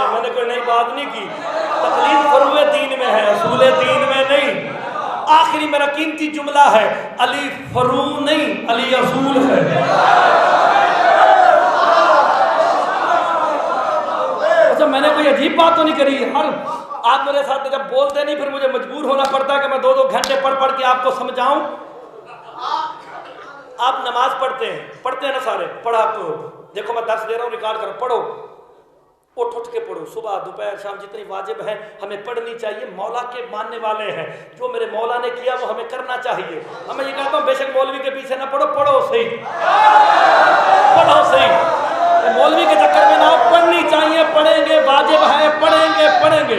मैंने कोई नई बात नहीं की, तकलीद फरूए दीन में है, असूल दीन में नहीं। आखिरी मेरा कीमती जुमला है, अली फरू नहीं अली असूल है। अच्छा मैंने कोई अजीब बात तो नहीं करी, हर मेरे साथ जब बोलते नहीं फिर मुझे मजबूर होना पड़ता है कि मैं 2-2 घंटे पढ़ पढ़ के आपको समझाऊं। आप नमाज पढ़ते हैं ना सारे, पढ़ा करो। देखो मैं दर्स दे रहा हूँ, रिकॉर्ड करो, पढ़ो, उठ के पढ़ो, सुबह दोपहर शाम जितनी वाजिब है हमें पढ़नी चाहिए। मौला के मानने वाले हैं, जो मेरे मौला ने किया वो हमें करना चाहिए। मैं ये कहता हूँ बेशक मौलवी के पीछे ना पढ़ो, पढ़ो सही, पढ़ो सही, मौलवी के चक्कर में ना पढ़नी चाहिए। पढ़ेंगे, वाजिब है, पढ़ेंगे,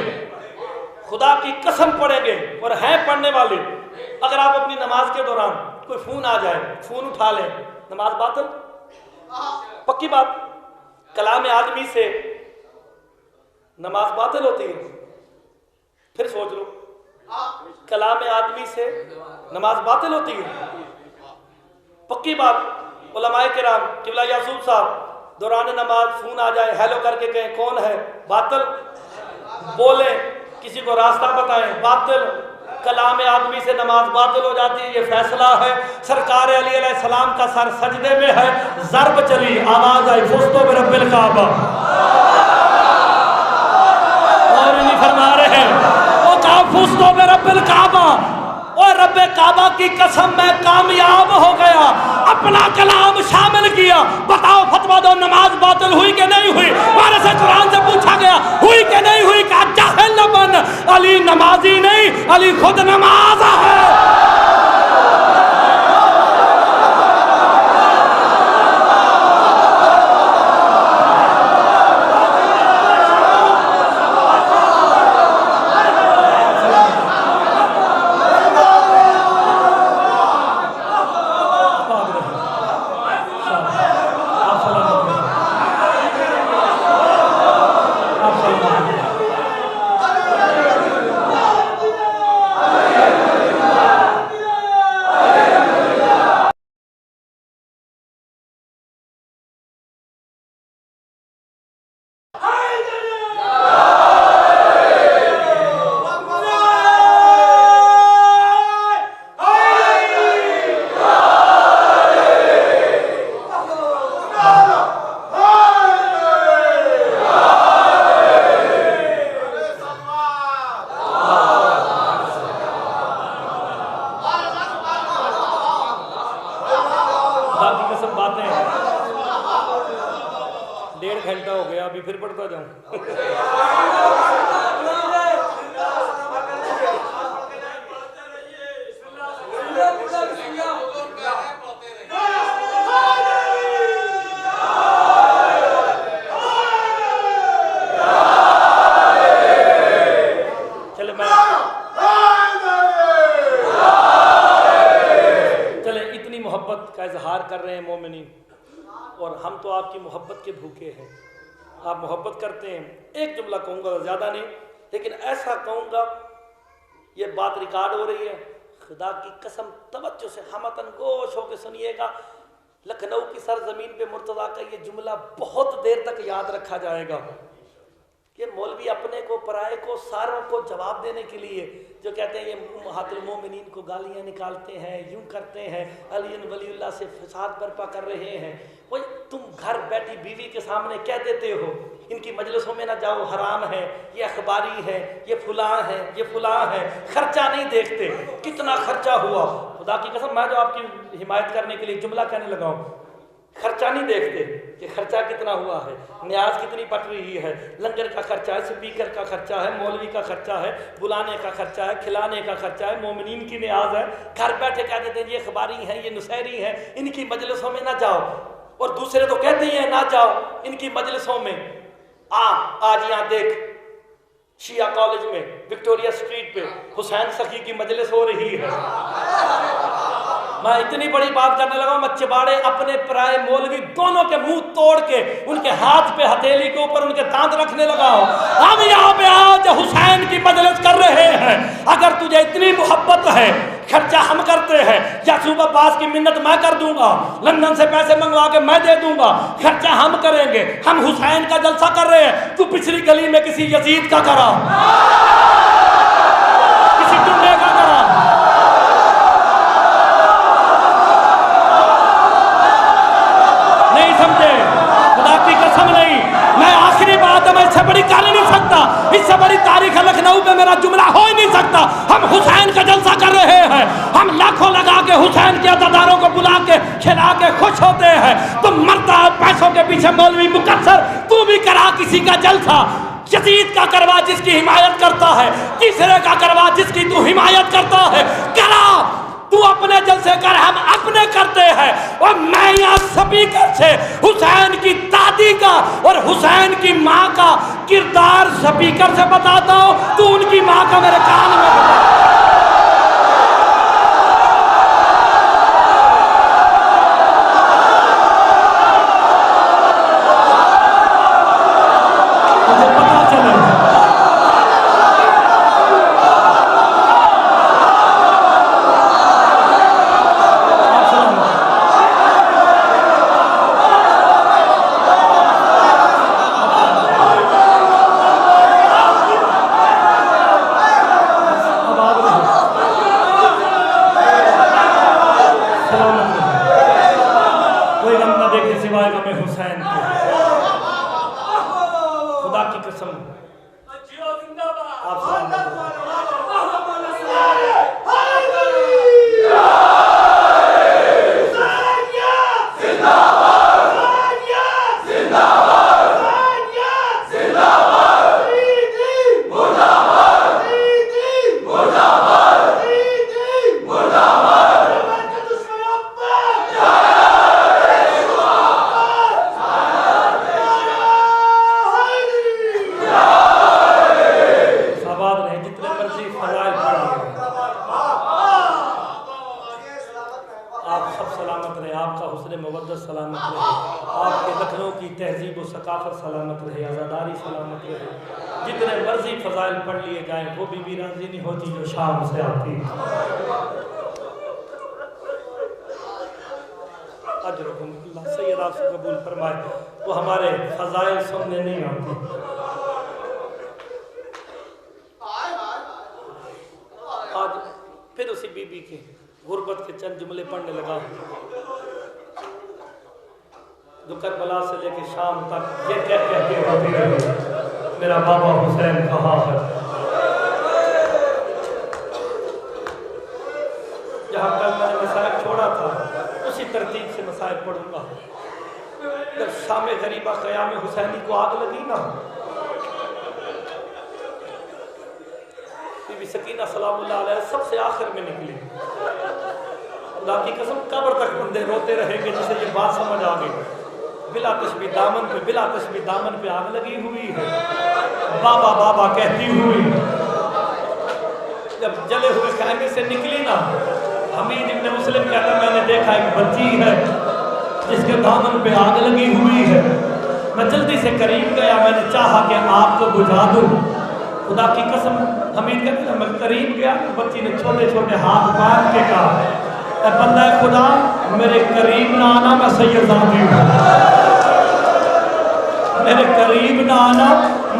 खुदा की कसम पढ़ेंगे और हैं पढ़ने वाले। अगर आप अपनी नमाज के दौरान कोई फोन आ जाए, फोन उठा लें, नमाज बातिल, पक्की बात। कलाम आदमी से नमाज बातिल होती है, फिर सोच लो, कलाम आदमी से नमाज बातिल होती है, पक्की बात। उलमाए किराम किबला यासूफ साहब दौरान नमाज फोन आ जाए, हेलो करके कहें कौन है, बातिल। बोले किसी को रास्ता बताएं, बातिल। कलाम आदमी से नमाज बातिल हो जाती है, ये फैसला है। सरकार अली अलैहिस्सलाम का सर सजदे में है, ज़र्ब चली, आवाज आई, फुस्तो बिरब्बिल काबा, और नहीं फरमा रहे हैं वो कहा फुस्तो बिरब्बिल काबा, और रब्बे काबा की कसम मैं कामयाब हो गया। अपना कलाम शामिल किया। बताओ फतवा दो, नमाज बातिल हुई कि नहीं हुई? हमारे से कुरान से पूछा गया हुई कि नहीं हुई? कहा जाहिल न बन, अली नमाजी नहीं, अली खुद नमाज है। आप मोहब्बत करते हैं। एक जुमला कहूँगा, ज़्यादा नहीं, लेकिन ऐसा कहूँगा, ये बात रिकॉर्ड हो रही है, खुदा की कसम तवज्जो से हमतन गोश होकर सुनिएगा। लखनऊ की सरजमीन पे मुर्तज़ा का ये जुमला बहुत देर तक याद रखा जाएगा। ये मौलवी अपने को, पराए को, सारों को जवाब देने के लिए जो कहते हैं ये उम्महातुल मोमिनीन को गालियाँ निकालते हैं, यूँ करते हैं, अली वलीउल्लाह से फसाद बर्पा कर रहे हैं। वो तुम घर बैठी बीवी के सामने कह देते हो इनकी मजलिसों में ना जाओ, हराम है, ये अखबारी है, ये फुलां है, ये फुलां है। खर्चा नहीं देखते, कितना खर्चा हुआ। खुदा की कसम मैं जो आपकी हिमायत करने के लिए जुमला कहने लगा हूँ, खर्चा नहीं देखते कि खर्चा कितना हुआ है, न्याज कितनी पट रही है, लंगर का खर्चा है, स्पीकर का खर्चा है, मौलवी का खर्चा है, बुलाने का खर्चा है, खिलाने का खर्चा है, मोमिनीन की न्याज है। घर बैठे कह देते हैं ये अखबारी है, ये नुसैरी है, इनकी मजलिसों में ना जाओ। और दूसरे तो कहते ही हैं ना जाओ इनकी मजलिसों में। आज यहाँ देख शिया कॉलेज में विक्टोरिया स्ट्रीट पे हुसैन सखी की मजलिस हो रही है। मैं इतनी बड़ी बात करने लगा, मैं चिबाड़े अपने पराए मौलवी दोनों के मुंह तोड़ के उनके हाथ पे हथेली के ऊपर उनके दांत रखने लगा हूं। हम यहाँ पे आज हुसैन की मजलिस कर रहे हैं। अगर तुझे इतनी मोहब्बत है, खर्चा हम करते हैं, यासूब अब्बास की मिन्नत मैं कर दूंगा, लंदन से पैसे मंगवा के मैं दे दूंगा, खर्चा हम करेंगे। हम हुसैन का जलसा कर रहे हैं, तू पिछली गली में किसी यजीद का करा, किसी टुंडे का करा। नहीं समझे? खुदा की कसम नहीं। मैं आखिरी बात है, मैं इससे बड़ी कर नहीं सकता। इससे बड़ी तारीख है लखनऊ पे मेरे मेरा जुमला हो ही नहीं सकता। हम हुसैन का जलसा कर रहे हैं, हम लाखों लगा के हुसैन के अदादारों को बुला के खिला के खुश होते हैं। तुम मरता है पैसों के पीछे मौलवी मुकद्दर, तू भी करा किसी का जलसा। यजीद का करवा जिसकी हिमायत करता है, तीसरे का करवा जिसकी तू हिमायत करता है, करा। तू अपने जलसे कर, हम अपने करते हैं। और मैं यहाँ स्पीकर से हुसैन की दादी का और हुसैन की माँ का किरदार स्पीकर से बताता हूँ, तू उनकी माँ का मेरे कान में बता। वो हमारे फजाइल सुनने नहीं आते। आज फिर उसी बीबी के गुर्बत के चंद जुमले पढ़ने लगा जो करबला से लेके शाम तक ये कह के होती रही, मेरा बाबा हुसैन कहाँ है। जहाँ कल मैंने मसाइब छोड़ा था उसी तरतीब से मसाइब पढ़ूंगा। जब शाम गरीबा क़याम हुसैनी को आग लगी ना, बीबी सकीना सलामुल्लाह अलैहा सबसे आखिर में निकली। खुदा की कसम कब्र तक बंदे रोते रहेंगे जिसे ये बात समझ आ गई। बिला तशबीह दामन पे आग लगी हुई है, बाबा बाबा कहती हुई जब जले हुए खैमे से निकली ना, हमीद इब्न मुस्लिम कहता मैंने देखा एक बच्ची है जिसके दामन पे आग लगी हुई है। मैं जल्दी से करीब गया, मैंने चाहा कि आग को बुझा दूं। खुदा की कसम हमीद कहता मैं करीब गया, बच्ची ने छोटे छोटे हाथ बांध के कहा बंदा खुदा मेरे करीब ना आना, मैं सैयदादी हूँ, मेरे करीब ना आना,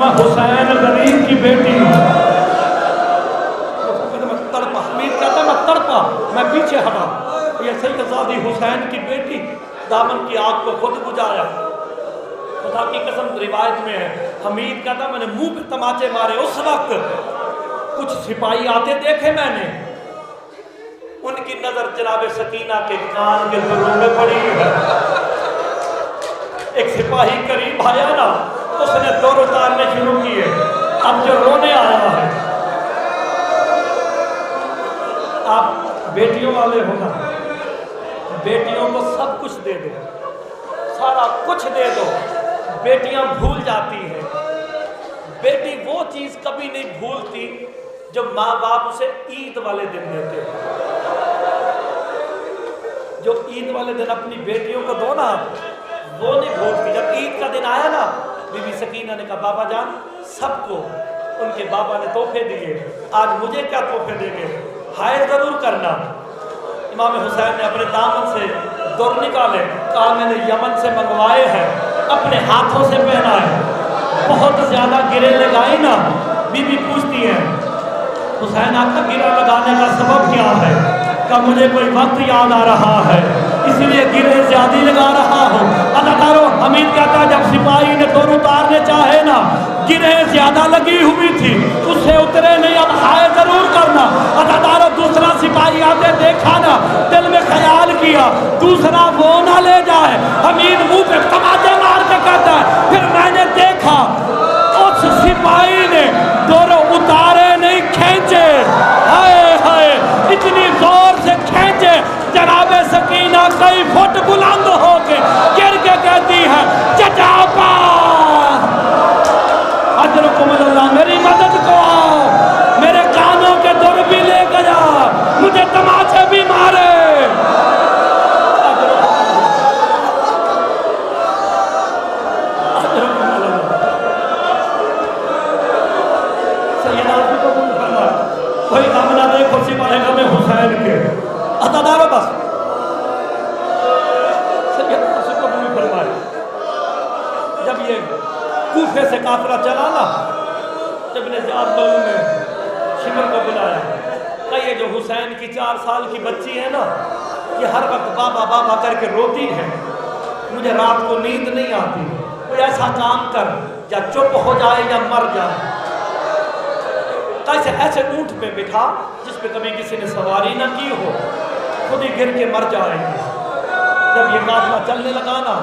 मैं हुसैन गरीब की बेटी हूँ। तड़पा, हमीद कहता मैं तड़पा, मैं पीछे हटा। ये सैयदादी हुसैन की बेटी दामन की आग को खुद बुझाया। खुदा की कसम रिवायत में है, हमीद कहता मैंने मुंह पे तमाचे मारे। उस वक्त कुछ सिपाही आते देखे मैंने, उनकी नजर जनाब सकीना के कान के जरूर में पड़ी है। एक सिपाही करीब आया ना, उसने दौर उतारने शुरू किए। अब जो रोने आया है, आप बेटियों वाले हो ना, बेटियों को सब कुछ दे दो, सारा कुछ दे दो, बेटियां भूल जाती हैं। बेटी वो चीज कभी नहीं भूलती जो माँ बाप उसे ईद वाले दिन देते हैं। जो ईद वाले दिन अपनी बेटियों को दो ना, वो नहीं भूलती। जब ईद का दिन आया ना, बीबी सकीना ने कहा बाबा जान सबको उनके बाबा ने तोहफे दिए, आज मुझे क्या तोहफे देंगे, हाय जरूर करना। इमाम हुसैन ने अपने दामन से दुर निकाले, कहा मैंने यमन से मंगवाए हैं, अपने हाथों से पहनाए। बहुत ज्यादा गिरे लगाई ना, बीबी पूछती है हुसैन आपका गिरा लगाने का सबब क्या है? का मुझे कोई वक्त याद आ रहा है इसलिए गिरे ज्यादा लगा रहा हूँ। अदाकारों हमीद कहता जब सिपाही ने दौर उतारने चाहे ना, गिरे ज्यादा लगी हुई थी, उससे उतरे नहीं। दूसरा वो ना ले जाए। हमीद मुंह पे तमाचे मार के कहता है, फिर मैंने देखा उस सिपाही ने दोनों उतारे नहीं खींचे, हाय हाय इतनी जोर से खींचे जनाबे सकीना कई फुट बुलंद होके गिर के कहती है, चचा अल्लाह मेरी मदद को आओ, मेरे कानों के दुर भी ले गया, मुझे तमाचे भी मारे। कोई काम ना दे खुशी पड़ेगा मैं हुसैन के अतादार बस जब ये कूफे से काफिला चला ना, जब ने ज़ियाद ने शिमर को बुलाया, कहा ये जो हुसैन की 4 साल की बच्ची है ना, ये हर वक्त बाबा बाबा करके रोती है, मुझे रात को नींद नहीं आती, कोई ऐसा काम कर या चुप हो जाए या मर जाए। कैसे ऐसे ऊंट पे बिठा जिस पे कभी किसी ने सवारी ना की हो, खुद ही गिर के मर जाएंगे। जब ये काफिला चलने लगा ना,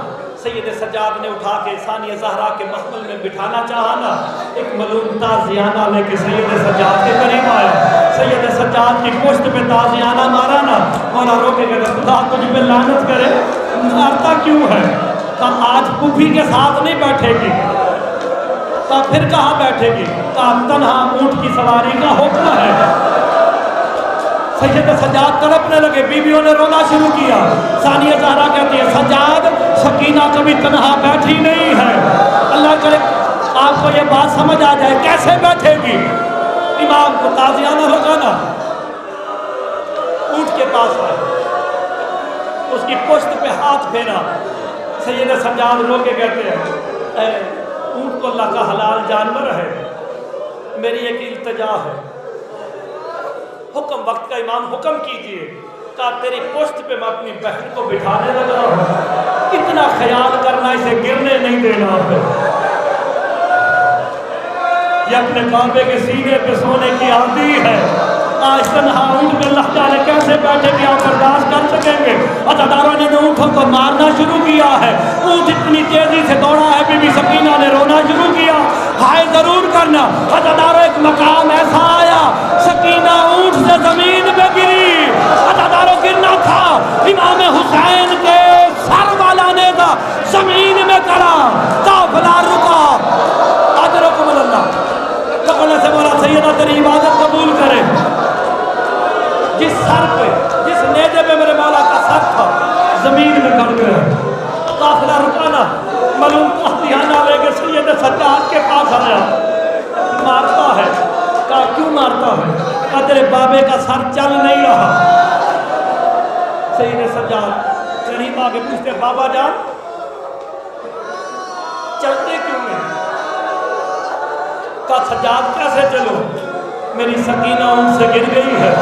सैयद सज्जाद ने उठा के सानिया ज़हरा के महफिल में बिठाना चाहा ना, एक मलूम ताज़ियाना लेके सैयद सज्जाद के करीब आया, सैयद सज्जाद की पुश्त पे ताज़ियाना मारा ना, मौला रोके कहते खुदा तुझ पे लानत करे, मारता क्यों है? कहा आज पुफी के साथ नहीं बैठेगी, कहा फिर कहाँ बैठेगी? कहा तन्हा ऊंट की सवारी का हुक्म है। सैयद सज्जाद तड़पने लगे, बीवियों ने रोना शुरू किया। सानिया ज़हरा कहती है, सज्जाद सकीना कभी तन्हा बैठी नहीं है, अल्लाह करे आपको ये बात समझ आ जाए, कैसे बैठेगी? इमाम को ताज़ियाना लगाना, ऊंट के पास आए, उसकी पुश्त पे हाथ फेरा। सैयद सज्जाद रो के कहते हैं, ऊंट को अल्लाह का हलाल जानवर है, मेरी एक इल्तिजा है, हुक्म वक्त का इमाम हुक्म कीजिए। कहा तेरी पुश्त पे मैं अपनी बहन को बिठाने लगा हूँ, इतना ख्याल करना इसे गिरने नहीं देना है। ये अपने काबे के सीने पे सोने की आदि है, आज तन्हा ऊंट में अल्लाह जाने कैसे बैठे कि आप बर्दाश्त कर सकेंगे। अज़ादारों ने ऊँटों को मारना शुरू किया है, ऊँट इतनी तेजी से दौड़ा है, बीबी सकीना ने रोना शुरू किया, हाय जरूर करना। अज़ादारों एक मकाम ऐसा आया, सकीना ऊँट से जमीन पे गिरी, अज़ादारों गिरना था, इमाम हुसैन के सर वाला नेज़ा जमीन में गड़ा, काफिला रुका। अल्लाह कबल से बोला सैयदा तेरी इबादत कबूल करे। जिस सर पे, जिस नेज़े पे मेरे मौला का सर था, जमीन में गड़ गया। काफिला रुका ना, मलूम ताज़ियाना लेके सैयद सज्जाद के पास आया, मारता है। कहा क्यों मारता है? कहा तेरे बाबे का सर चल नहीं रहा। सैयद सज्जाद करीब आके पूछते, बाबा जान चलते क्यों नहीं? कहा सज्जाद कैसे चलो, मेरी सकीना उनसे गिर गई है।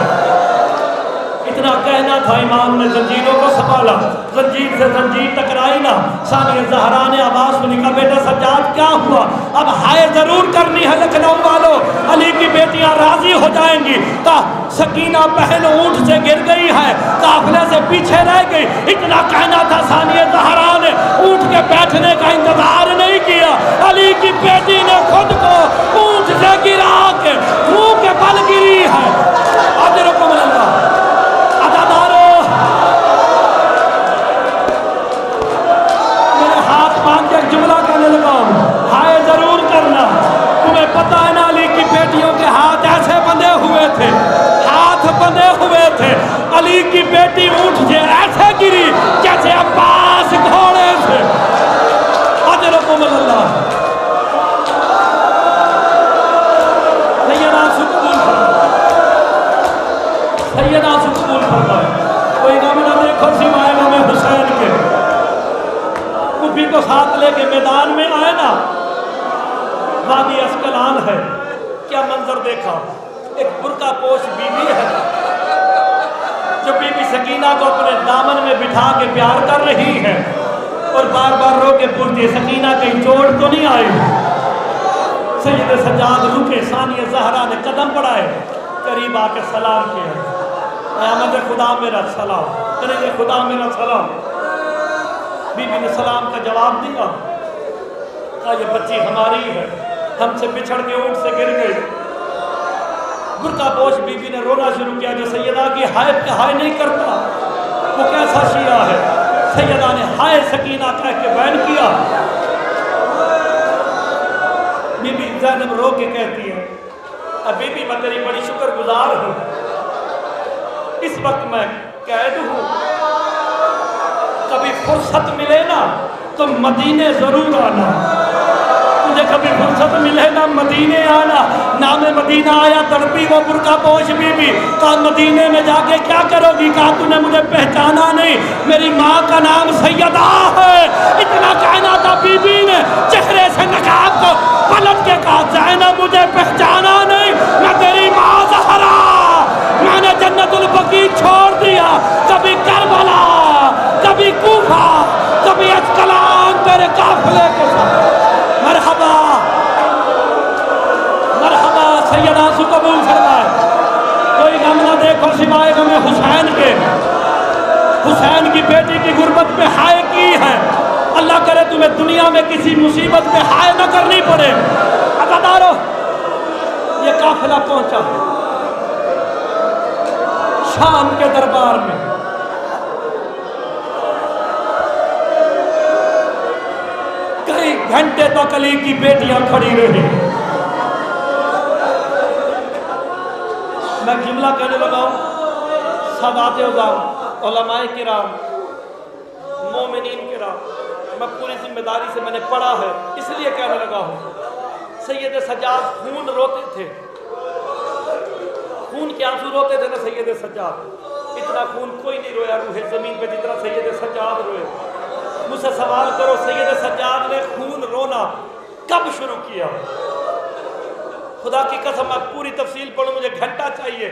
इतना कहना था, इमाम ने जंजीरों को संभाला, जंजीर से जंजीर टकराई ना। सानिया ज़हरा ने आवाज़ सुनी, कहा बेटा सज्जाद क्या हुआ? अब हाय जरूर करनी है लखनऊ वालों, अली की बेटियां राजी हो जाएंगी। कहा सकीना बहन ऊंट से गिर गई है, काफिले से पीछे रह गई। इतना कहना था, सानिया ज़हरा ने ऊंट के बैठने का इंतजार नहीं किया, अली की बेटी ने खुद को ऊंट से गिरा के मुंह के बल गिरी है। अजरकुम अल्लाह। मेरे हाथ बांध के जुमला करने लगा हूं, हाय जरूर करना। तुम्हें पता है ना, अली की बेटियों के हाथ ऐसे बंधे हुए थे, हाथ बंधे हुए थे। अली की बेटी ऊंट से ऐसे गिरी जैसे अब्बास घोड़े से। अजरकुम अल्लाह। सैयदा सुकून फरमाए, कोई गम ना देखो सिवाय गम हुसैन के। कुफी को साथ लेके मैदान में आए ना, वादी अस्कलान है, क्या मंजर देखा। एक बुर्का पोश बीवी है जो बीबी सकीना को अपने दामन में बिठा के प्यार कर रही है और बार बार रो के पूछती है, सकीना कहीं चोट तो नहीं आई? सैयद सज्जाद रुके, सानिया ज़हरा ने कदम बढ़ाए, करीब आके सलाम किया, अहमद खुदा मेरा सलाम, तेरे खुदा मेरा सलाम। बीबी ने सलाम का जवाब दिया, कहा ये बच्ची हमारी है, हमसे बिछड़ के ऊँट से गिर गई। बुर्का पोश बीबी ने रोना शुरू किया, जो सैयदा की हाय पे हाय नहीं करता वो कैसा शिया है। सैयदा ने हाय सकीना कह के बयान किया। बीबी ज़ैनब रो के कहती है, अब बीबी मैं तेरी बड़ी शुक्रगुजार हूँ, इस वक्त मैं कैद हूँ, कभी फुर्सत मिले ना तो मदीने जरूर आना, मुझे कभी फुर्सत मिले ना मदीने आना। नाम मदीना आया, तड़पी वो बुर्का पोश बीबी। कहा मदीने में जाके क्या करोगी? कहा तूने मुझे पहचाना नहीं, मेरी माँ का नाम सैयदा है। इतना कहना था बीबी ने चेहरे से नकाब को पलट के कहा, ज़ैनब मुझे पहचाना नहीं, मैं तेरी माँ ज़हरा, मैंने जन्नतुल बकी छोड़ दिया। कभी करबला, कभी कूफा, कभी अस्कलान तेरे काफिले के साथ। मरहबा मरहबा सैयदा सु कबूल फरमाए। कोई गम ना देखो सिवाय गमे हुसैन के। हुसैन की बेटी की गुर्बत पे हाय की है, अल्लाह करे तुम्हें दुनिया में किसी मुसीबत पे हाय न करनी पड़े। अदादारो ये काफिला पहुंचा शाम के दरबार में। कई घंटे तक अली की बेटियां खड़ी रही। मैं जुमला कहने लगा हूं, सादाते उज़ाम, उलमाए किराम, मोमिनीन किराम, मैं पूरी जिम्मेदारी से मैंने पढ़ा है इसलिए कहने लगा हूं। सैयद सज्जाद खून रोते थे, खून के आंसू रोते थे ना सैयद सज्जाद। इतना खून कोई नहीं रोया रूहे ज़मीन पे जितना सैयद सज्जाद रोए। मुझसे सवाल करो सैयद सज्जाद ने खून रोना कब शुरू किया? खुदा की कसम मैं पूरी तफसील पढ़ूं, मुझे घंटा चाहिए।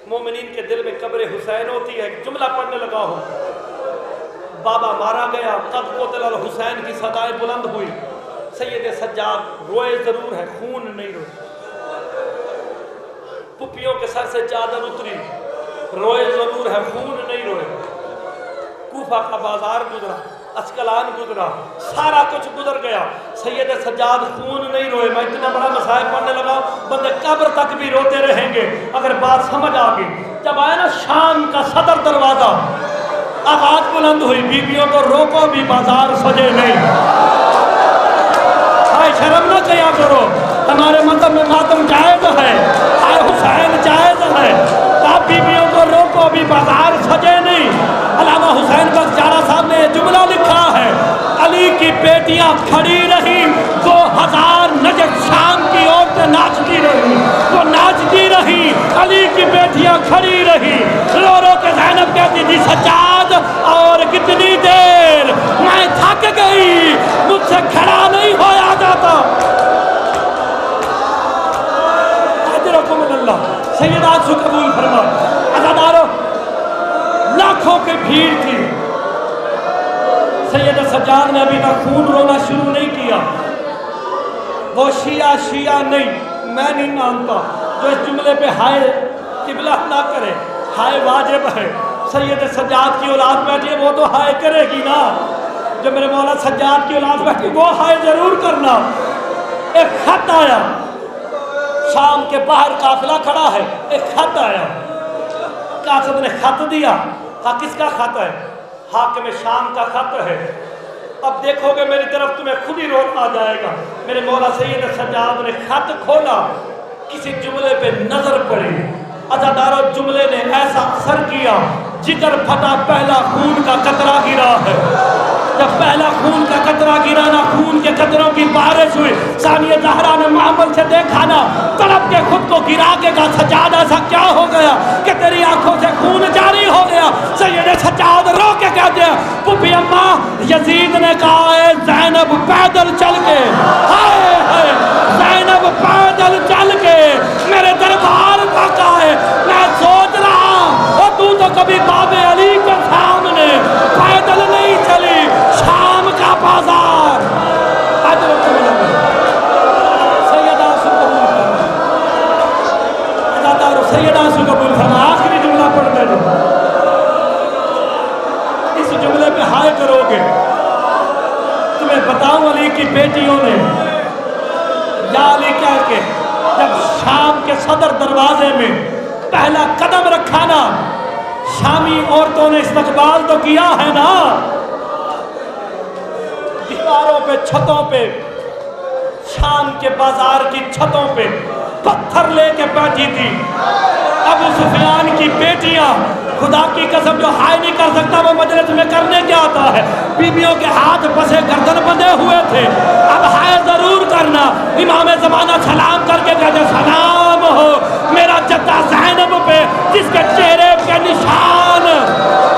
मोमिनीन के दिल में कब्र हुसैन होती है। जुमला पढ़ने लगा हूँ, बाबा मारा गया, कब क़ुतिल हुसैन की सदाएं बुलंद हुई। सैयद सज्जाद रोए जरूर है, खून नहीं रोए। पुपियों के सर से चादर उतरी, रोए जरूर है, खून नहीं रोए। कूफा का बाजार गुजरा, अस्कलान गुजरा, सारा कुछ गुजर गया, सैयद सज्जाद खून नहीं रोए। मैं इतना बड़ा मसाइब पढ़ने लगा, बंदे कब्र तक भी रोते रहेंगे अगर बात समझ आ गई। जब आया ना शाम का सदर दरवाजा, आवाज बुलंद हुई, बीबियों को रोको भी बाजार सजे नहीं। हाय शर्म ना किया करो, हमारे मज़हब में मातम जायज़ है, हाय हुसैन जायज़ है, आप बीबियों को रोको भी बाजार सजे नहीं। अल्लामा हुसैन बख्तियार साहब ने जुमला लिखा है, अली की बेटियां खड़ी रही, 2000 नजद शाम की औरतें नाचती रही, वो नाचती रही, अली की बेटियां खड़ी रही। रो रो के ज़ैनब कहती थी, सज्जाद और कितनी देर, मैं थक गई, मुझसे खड़ा नहीं होया जाता। सैयदा सु कबूल फरमा। अज़ादारों, लाखों की भीड़ थी। सैयद सज्जाद ने अभी तक खून रोना शुरू नहीं किया। वो शिया शिया नहीं, मैं नहीं मानता जो इस जुमले पे हाय किबला ना करे। हाय वाजिब है, सैयद सज्जाद की औलाद बैठी है वो तो हाय करेगी ना। जो मेरे मौला सज्जाद की औलाद बैठी वो हाय जरूर करना। एक खत आया, शाम के बाहर काफिला खड़ा है, एक खत आया, कासिद ने खत दिया। हाँ, किसका खत है? हाकिम शाम का खत है। अब देखोगे मेरी तरफ तुम्हें खुद ही रोना आ जाएगा। मेरे मौला सैयद सज्जाद ने खत खोला, किसी जुमले पे नजर पड़ी। अज़ादारों, जुमले ने ऐसा असर किया, जिगर फटा, पहला खून का कतरा गिरा है। जब पहला खून का कतरा गिरा ना, खून के कतरों की बारिश हुई। सानिया ज़हरा ने मोहम्मद से देखा ना, तड़प के खुद को गिरा के कहा, सज्जाद ऐसा क्या हो गया कि तेरी आंखों से खून जारी हो गया? सैयद सज्जाद रो के कहते हैं, पुप्पी अम्मा, यजीद ने कहा है ज़ैनब पैदल चल के, हाय हाय, ज़ैनब पैदल चल के मेरे दरबार तक आए। मैं सोच रहा, और तू तो कभी बाबे अली के सामने पैदल नहीं चली, शाम का बाजार। सैयदा सु कबूल फरमा, आखिरी जुमला पढ़ दे। बताऊं, अली की बेटियों ने या अली कह के जब शाम के सदर दरवाजे में पहला कदम रखा ना, शामी औरतों ने इस्तकबाल तो किया है ना, दीवारों पे, छतों पे, शाम के बाजार की छतों पे पत्थर लेके बैठी थी। अबू सुफियान की बेटियां, खुदा की कसम जो हाय नहीं कर सकता वो मजलिस में करने क्या आता है। बीबियों के हाथ बसे, गर्दन बंधे हुए थे, अब हाय जरूर करना। इमाम जमाना सलाम करके कहते सलाम हो मेरा जद्दा ज़ैनब पे जिसके चेहरे पे निशान,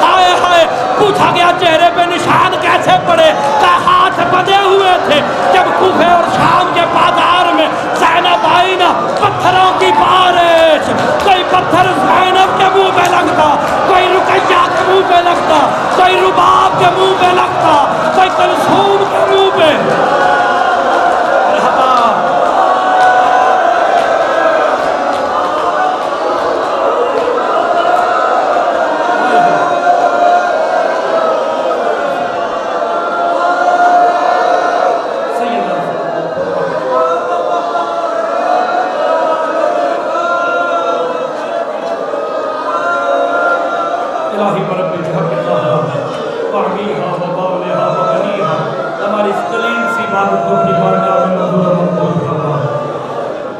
हाय हाय पूछा गया चेहरे पे निशान कैसे पड़े, का हाथ बंधे हुए थे। जब कूफे और शाम के बाजार में ज़ैनब आई ना, पत्थरों की बारिश, कोई पत्थर ज़ैनब के मुंह पे लगता, कोई रुकैया के मुंह पे लगता, कोई रुबाब के मुंह पे लगता, कोई कलसूम के मुंह पे।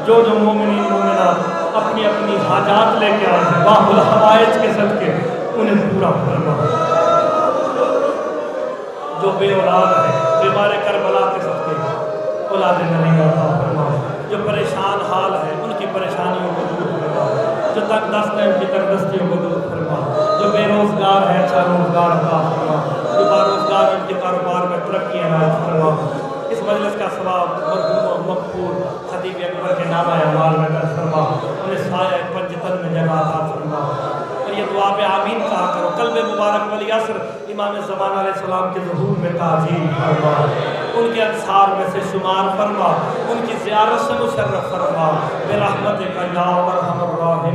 जो जो मोमिनीन मोमिनात अपनी अपनी हाजात लेके आए हैं, बाहुल हवाइज के सदके उन्हें पूरा फरमा। जो बे औलाद है, बीमार करबला के सदके औलाद नबी अता फरमा। जो परेशान हाल है उनकी परेशानियों को दूर फरमा। जो तंगदस्त है उनकी तंगदस्तियों को दूर फरमा। जो बेरोजगार है अच्छा रोजगार अता फरमा। जो बारोजगार है उनके कारोबार में तरक्की अनायत फरमा। इस मजलिस का सवाब मरहूम मकबूल खतीब अकबर के नामा अमाल में दर्ज फरमा। उन्हें साया पंजतन में जगह अता फरमा। और ये दुआ पे आमीन कहा करो। कल्ब मुबारक वली असर इमाम ज़मान अलैहिस्सलाम के ज़ुहूर में ताज़ीम फरमा। उनके अंसार में से शुमार फरमा। उनकी ज़ियारत से मुशर्रफ फरमा। बिरहमतिक या अरहमर राहिमीन।